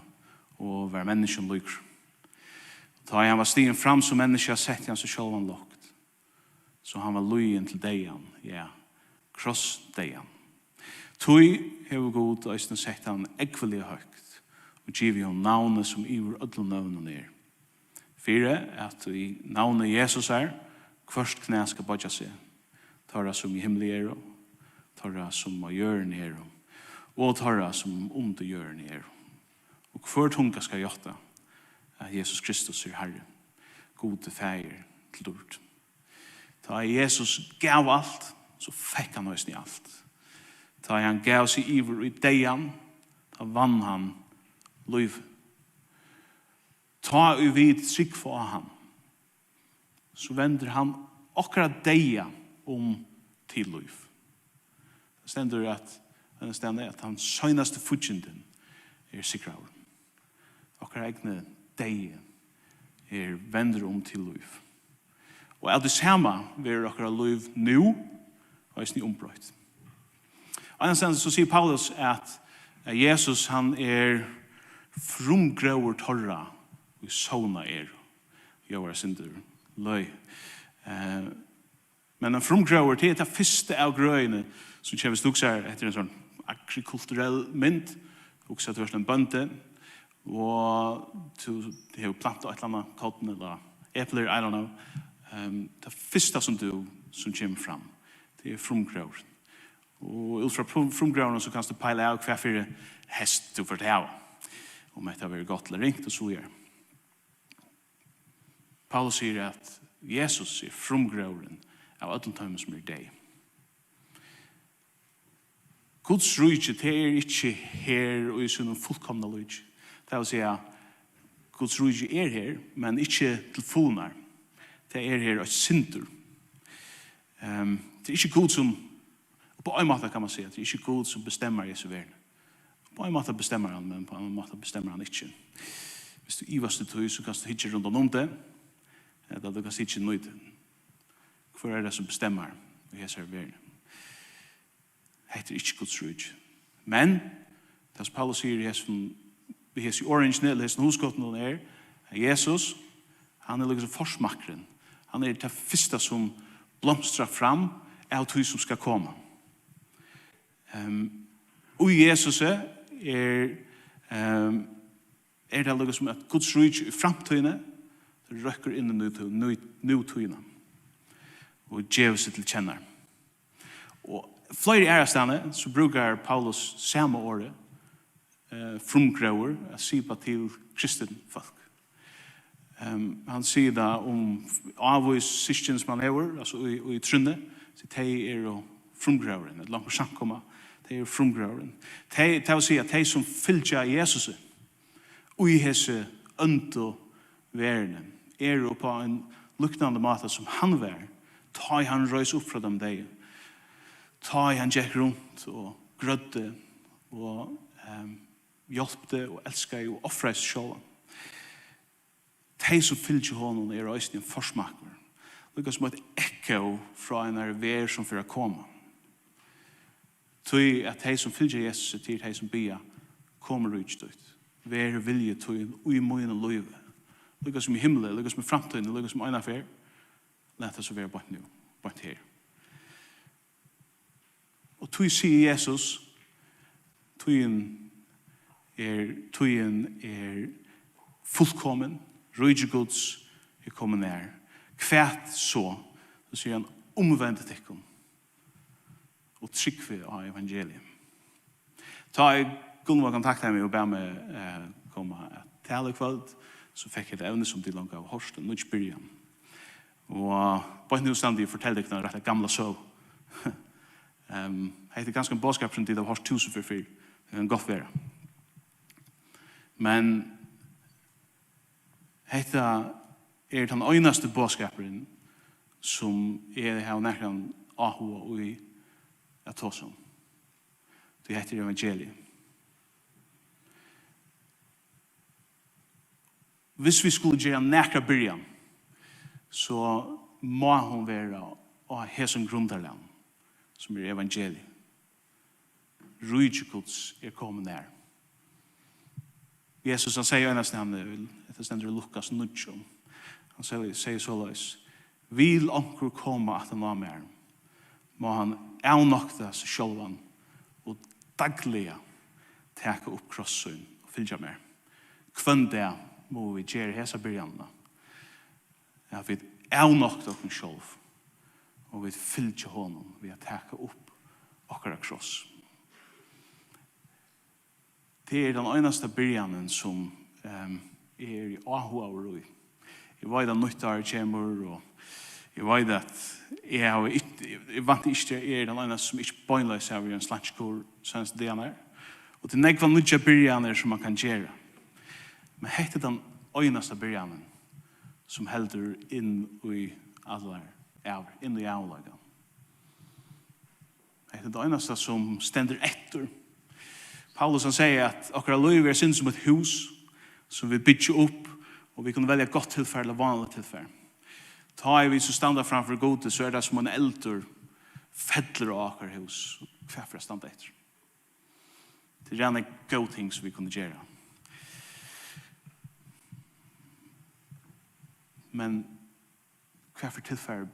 Speaker 9: og være mennesken lykker. Da han var stigen fram som menneske, sett han seg selv han lagt. Så han var løyen til deian, ja, kross deian. Tøy hever god, og eisen sett han ekvelig høyt, og giv han navnet som iver ødel navnet er. Fire, at i navnet Jesus hverst knæ skal bodja seg, tarra som i himmelig er, tarra som av gjøren er, og tarra som under gjøren er. Og hver tunga skal gjøtta at Jesus Kristus er Herre, gode feir til dård. Da Jesus gav alt, så fikk han høysen i alt. Da han gav seg iver i deian, da vann han liv. Ta i vid trygg for han, så vender han akkurat deia til liv. Det stender at han søgnaste fudgjenden er sikraver. Akkurat egne deia vender til liv. Og alt det samme vil akkurat liv nå, og er ombrøyt. Og en så sier Paulus at Jesus han frumgrøver torra og såna gjør synder løy. Men en frumgrøver til det første av grøyene som kommer stokser etter en sånn agrikulturell mynd, også at det var en bønte, og de har plantet et eller annet kotten eller epler, I don't know. Det første som kommer fram, det frumgrøver. Og ut fra frumgrøvene så kan du peile av hver for hest du får til av. Om det har vært godt eller ringt og så gjør. Paulus sier at Jesus er frumgrøveren av ødeltøymen som er deg. Guds rydde, det ikke her og i sånne fullkomne rydde. Det vil si at Guds rydde her, men ikke til fullnær. Det her og synder. Det ikke Gud som, på en måte kan man si at det ikke Gud som bestemmer Jesu verden. På en måte bestemmer han, men på en måte bestemmer han ikke. Hvis du ivast til tøy, så kan du hitje rundt om det, da du kan hitje nøyt. Hvor det som bestemmer Jesu verden? Heter ikke Guds rydde. Men, det som Paulus sier vi har i orange ned, eller hoskotten Jesus, han liksom forsmakren. Han det første som blomstrar fram av tøy som skal komme. Og Jesus det liksom som at Guds rydde i framtøyene røkker inn i nøytøyene og djev seg til kjenner. Og flere ærestane så brukar Paulus samme året frumgrauer a sipa til kristen folk. Han sier da om avvis syskjen som han hever, altså i trunne, så de og frumgrauren, et langt samkomma, de frumgrauren. De vil si at de som fylltja Jesus, og i hese ønto verden, jo på en luknande måte som han var, ta han røys opp fra dem deg, ta han gikk rundt og grødde og hjelpte og elsket og offret sjålen. De som fyllde honom røysen en forsmakker. Lukket som et ekko fra en vær som for å komme. Tøy at de som fyllde Jesus til de som bia kommer ut ut. Vær vilje tøy og i månene løyve. Lukket som i himmelen, lukket som i fremtiden, lukket som en affær. Lät oss være bort nu, bort her. Og tøy sier Jesus, tøyen fullkommen, røygegods kommet nær. Kvært så sier han omvendet tikkum og tryggve av evangeliet. Ta jeg kunne kontakta meg og be meg komme et tale kveld, så fikk jeg et evne som de langt av Horsten, nå ikke byrjan. Og på en stand jeg forteller deg rett gamla så. Det ganske en bådskap som de har hørt 1000 for fyr. Det kan godt være. Men hetta den øynaste bådskapen som har nærkant ahua og i at tås om. Det heter evangeliet. Hvis vi skulle gjøre nærkra byrjan, så må hun være av hesen grunderland, som evangeliet. Rujikots kommet nær. Jesus han sier eneste han, det stender i Lukas 9. Han sier såleis, vil onkur komme at han var med, må han avnokta seg sjølvan og dagliga teka opp krossen og fylgja med. Kvann det må vi gjøre hesa byrjanna. Ja, vi avnokta oss sjølv og vi fylgja honom ved å teka opp okkara kross. Det den eneste byrjanen som i ahua og roi. Jeg vet at nyttar kommer, og jeg vet at jeg vant ikke den eneste som ikke bøgnløs av en slanskor senest det han Og det nekva nødja byrjaner som man kan gjøre. Men hette den eneste byrjanen som heldur inn i alle inn i avlagan. Hette den eneste som stender etter. Paulus han sier at akkurat løy er sin som et hus som vi bygger opp og vi kan velge godt tilfell eller vanlig tilfell. Ta vi så standa framfor gode så det som en eldur fettler av akkurat hus hva for å standa etter. Det er en god ting som vi kunne gjøre. Men hva for tilfell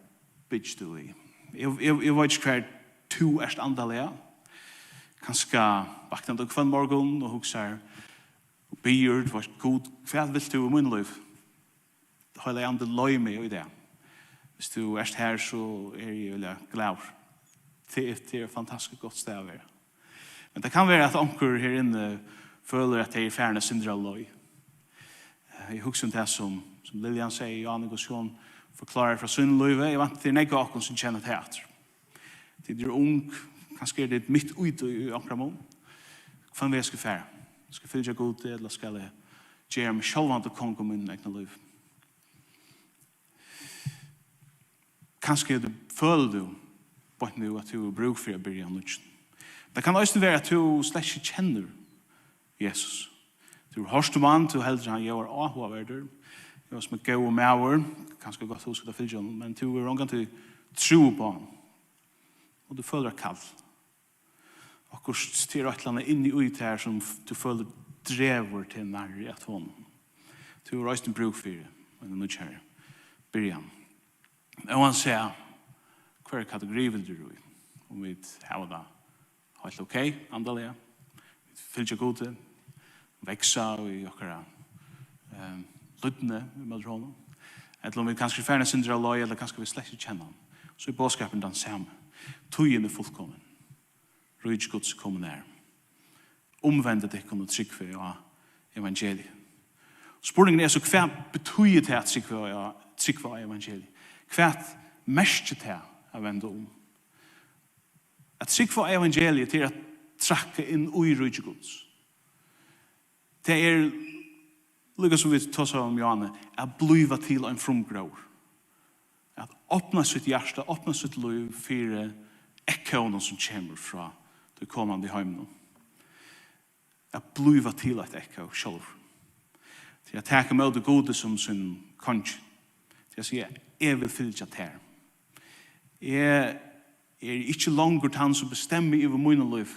Speaker 9: bygger du i? Jeg vet ikke hva to erst andalige kanskje vakna du kvann morgon og huksar og byr, det var god, hva vil du i min liv? Hele andre løy meg i det. Hvis du er her, så jeg glad. Det er fantastisk godt sted å være. Men det kan være at onker her inne føler at jeg er færende syndra løy. Jeg husker det som Lilian sier, Jan Negosjon forklarer fra sin løyve. Jeg vant til nekka akkur som kjenner teater. Til du er ung, kanskje er det midt ut i akkurat hva vi skal fære. Skal fylgja god til, eller skal jeg gjøre meg sjølvand til kong om min egna liv. Kanskje føler du på nu at du er bruk for å byrja nødsen. Det kan også være at du slett ikke kjenner Jesus. Du er hørst mann, du heldur han gjør avhåverder. Det er som et gau og maver, kanskje godt hos det fylgja, men du er omgang til tro på han. Og du føler deg kall. Og styrer et eller annet inn i ut her som du føler drever til nærre at hånden. Du er også en bruk for det, men det er nødt her. Byrjan. Og han sier, hver kategori vil du i? Om vi har det helt ok, andalige, vi fylgja gode, veksa i okkara lyttene med hånden. Eller om vi kanskje færne syndra løy, eller kanskje vi slett ikke kjenner han. Så er bådskapen den samme. Tøyen er fullkommen. Rydg Guds kommer nær. Omvendet ikke og trykve av evangeliet. Spurningen så hva betyr det at trykve av evangeliet? Hva mest det å vende om? At trykve av evangeliet til at trakke inn i Rydg Guds. Det lukka som vi tar om Johanne, at bliva til en frumgrår. At åpna sitt hjärsta, åpna sitt liv for ekkonen som kommer fra det kommande heimen. At bliva til et ekko selv. Til at teka med det gode som sin konge. Til at sige, jeg vil fylja til. Jeg ikke langer han som bestemmer i mine liv.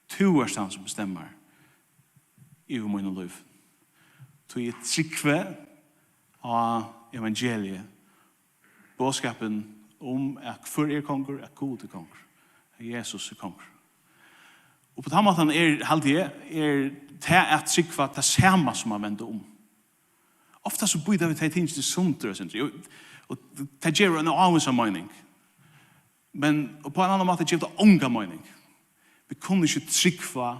Speaker 9: Tu han som bestemmer i mine liv. Så jeg trykve av evangeliet, bådskapen om at hver konger, at god konger, at Jesus konger. Og på den måten halvdige det at trykve det samme som man vender om. Ofta så blir det vi til ting til sunter, og det gjør en avvis av mening. Men på en annen måte gjør det unga mening. Vi kunne ikke trykve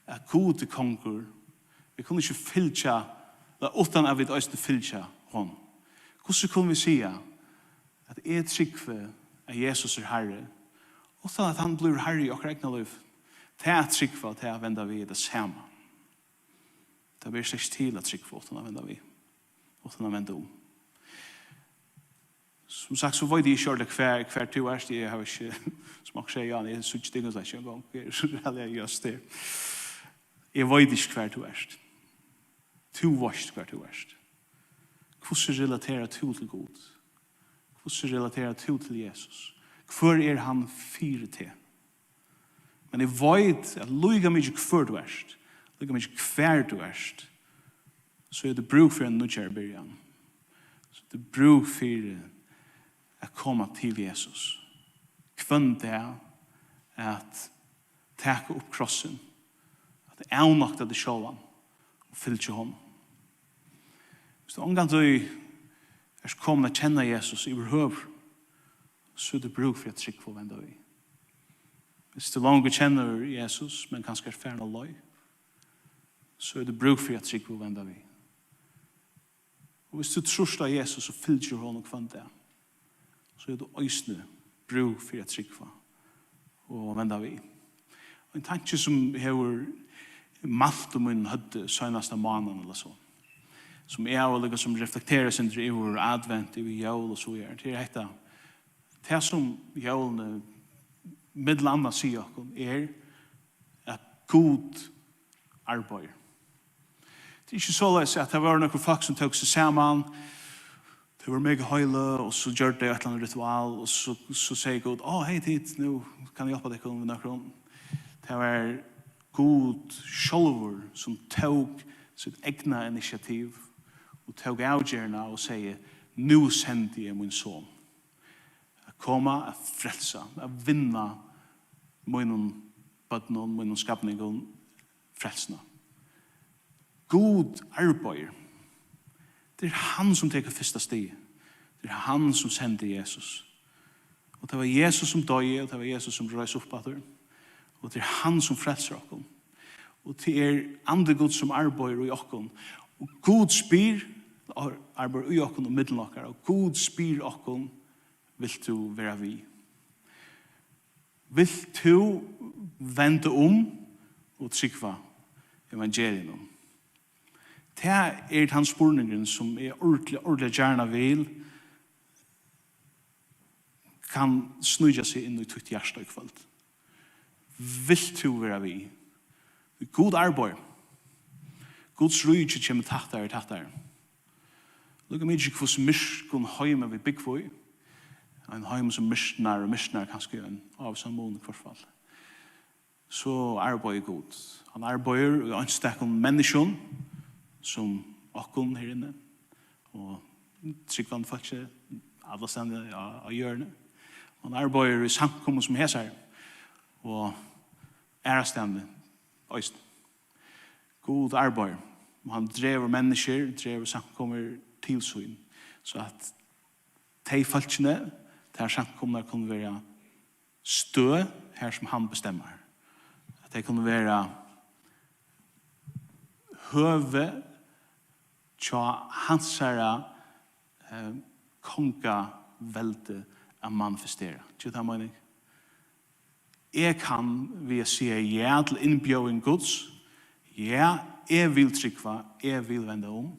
Speaker 9: at god konger. Vi kunne ikke fylja, utan at vi ikke fylja hon. Hvordan kunne vi si at jeg trykve at Jesus Herre, utan at han blir Herre i okra egna liv? Det er trykve til at venda vi det samme. Det blir slik til at trykve utan at venda vi, utan at venda om. Som sagt, så var det ikke kjørlig hver 2 år, jeg har ikke, som jeg sier, jeg er ikke ting og en gang, jeg er så reallig just det. Jeg vet ikke hver 2 år. 2 varst hver 2 år. Hvordan relaterer du til Gud? Hvordan relaterer du til Jesus? Hvor han fire til? Men jeg vet at lyga mye hver du erst, lyga mye hver du erst, så er det bruk for en nødgjær byrjan. Så det er bruk for at komme til Jesus. Kvann det at taka opp krossen, at det er nok det sjåvan, og fyllt til hånd. Hvis du omgang du er kommet å kjenne Jesus i behøver, så er det bruk for at trykk for venda vi. Hvis du langt kjenner Jesus, men kanskje er færre løy, så er det bruk for at trykk for venda vi. Og hvis du trus av Jesus og fyllt til hånd og kvann det, så er det øysne bruk for at trykk for og venda vi. Og en tanke som hever malt om min hødde søgnaste måneden eller så. Som er og liksom som reflekterer sin i vår advent, i jævl og så gjør. Det er etter. Det som jævlene middelanda sier er at god arbeid. Det er ikke så løs at det var noen folk som tok seg sammen, det var mega høyle, og så gjør det et eller annet ritual, og så sier Gud, hei tid, nå kan jeg hjelpe deg med noen. Det var god sjølver som tog sitt egna initiativ, og tog avgjørende og sier, nå sender jeg min son. Å komme, å frelse, å vinne min bøtten, min skapning og frelsene. God arbeid. Det er han som teker første steg. Det er han som sender Jesus. Og det var Jesus som døde, og det var Jesus som røys opp at det. Og det er han som frelser oss. Og det er andre Gud som arbeider i oss. Og Gud spyr, arbeider i oss og middelen oss. Og Gud spyr oss, vil du være vi? Vil du vende om og trykva evangeliet om? Det er hans spurningen som er ordentlig gjerne vil kan snudja seg inn i tukt hjärsta i kveld. Vil du være vi? God arbeid. Guds rydde kommer tattere. Lukka mig ikke hos myskun heime vi bygg for. En heime som mysknar kanskje en avsammån i kvartfall. Så arbeid god. Han arbeider i anstakon menneskjon som okkon her inne. Og tryggvann falskje alle stedene av hjørne. Han arbeider i samkommet som hesar. Og ærestedene øysten. God arbeid. Han drever mennesker, drever samkommet tilsyn. Så at de falskene, der samkommet kunne være stø her som han bestemmer. At det kunne være høve tja hansara konga velte a manifestera. Tja det mening? Jeg kan vi si ja til innbjøring Guds, ja, jeg vil trykva, jeg vil vende om,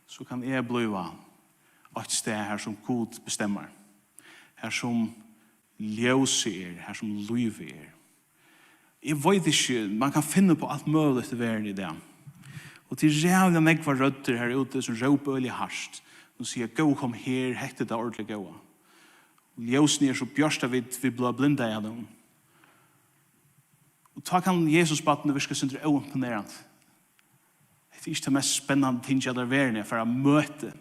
Speaker 9: så kan jeg bliva et sted her som Gud bestemmer, her som ljøs her som liv Jeg vet ikke, man kan finne på alt mulig til verden i det. Og til rævlig nekva rødder her ute som råper øyelig harsht, og sier, gå kom her, hekte det ordentlig gå. Ljøsene så bjørsta vi blir blinda i dem. Og ta kan Jesus-battene virke sin oimponerende. Det ikke det mest spennende ting jeg der verden for å møte.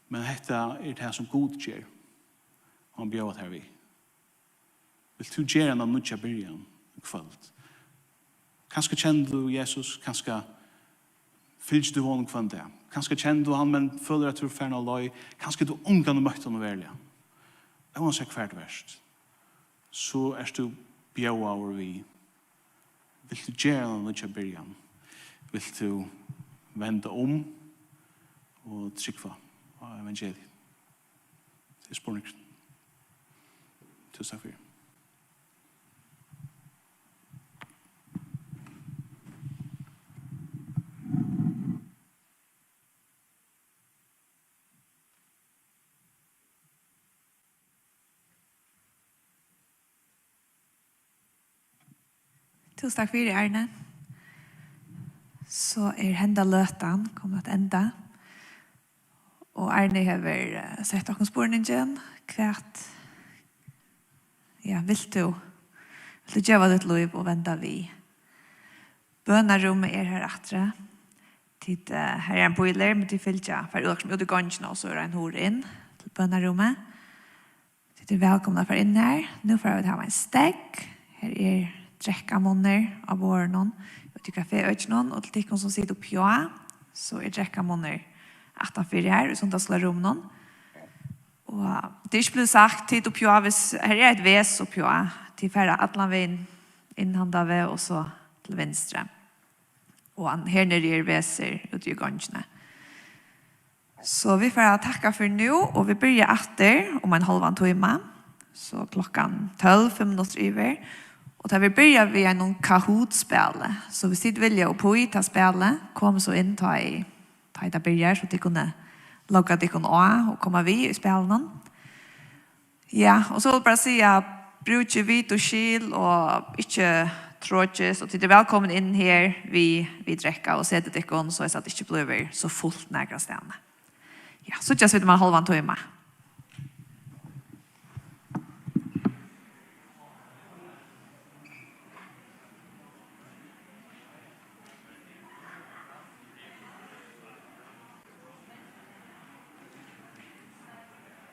Speaker 9: Men dette det som Gud gjør. Han bjør her vi. Vil du gjøre en av nødja byrjan kvöld? Kanskje kjenner du Jesus, kanskje fylls du honom kvöld det. Kanskje kjenner du han, men føler at du er ferdig løy. Kanskje du ungan og møtt honom verlig. Uansett hvert verst. Så du bjør over vi. Vil du gjøre en av nødja byrjan? Vil du vende om og trykva av evangeliet? Det er spørningen. Tusen takk for det.
Speaker 2: Tusen takk for det, Arne. Så henda løtan kommet til enda. Og Arne har sett dere spørningen. Hvert vil du gjøre ditt liv og vende vi. Bønarommet her atre. Her en boiler, men de fyller for ut i gangen og så en hår inn til bønarommet. Tid velkomna for inn her. Nå får vi ha en stegg. Her drekka munner av våren til kaféøkene og til tikkene som sitter oppe på, så drekka munner 18 her, sånn at slår rom noen. Og det ikke blevet sagt tid oppe på, hvis her et ves oppe på, til færre atlanveien innhanda ved, og så til venstre. Og her nere veser ute i gangene. Så vi får takke for nå, og vi begynner etter om en halvann time, så klokken 12, 5 minutter over. Og da vi begynner vi en Kahoot-spillet. Så hvis de vil på i ta spillet, kom så inn ta i det begynner, så de kunne logge de kunne også, og komme vi i spillene. Ja, og så vil jeg bare si at bruker hvit og skil, og ikke trådjes, og til de velkommen inn her, vi drekker og setter dere, så jeg sa at det ikke blir så fullt nærmere stedene. Ja, så just vet man halvann time.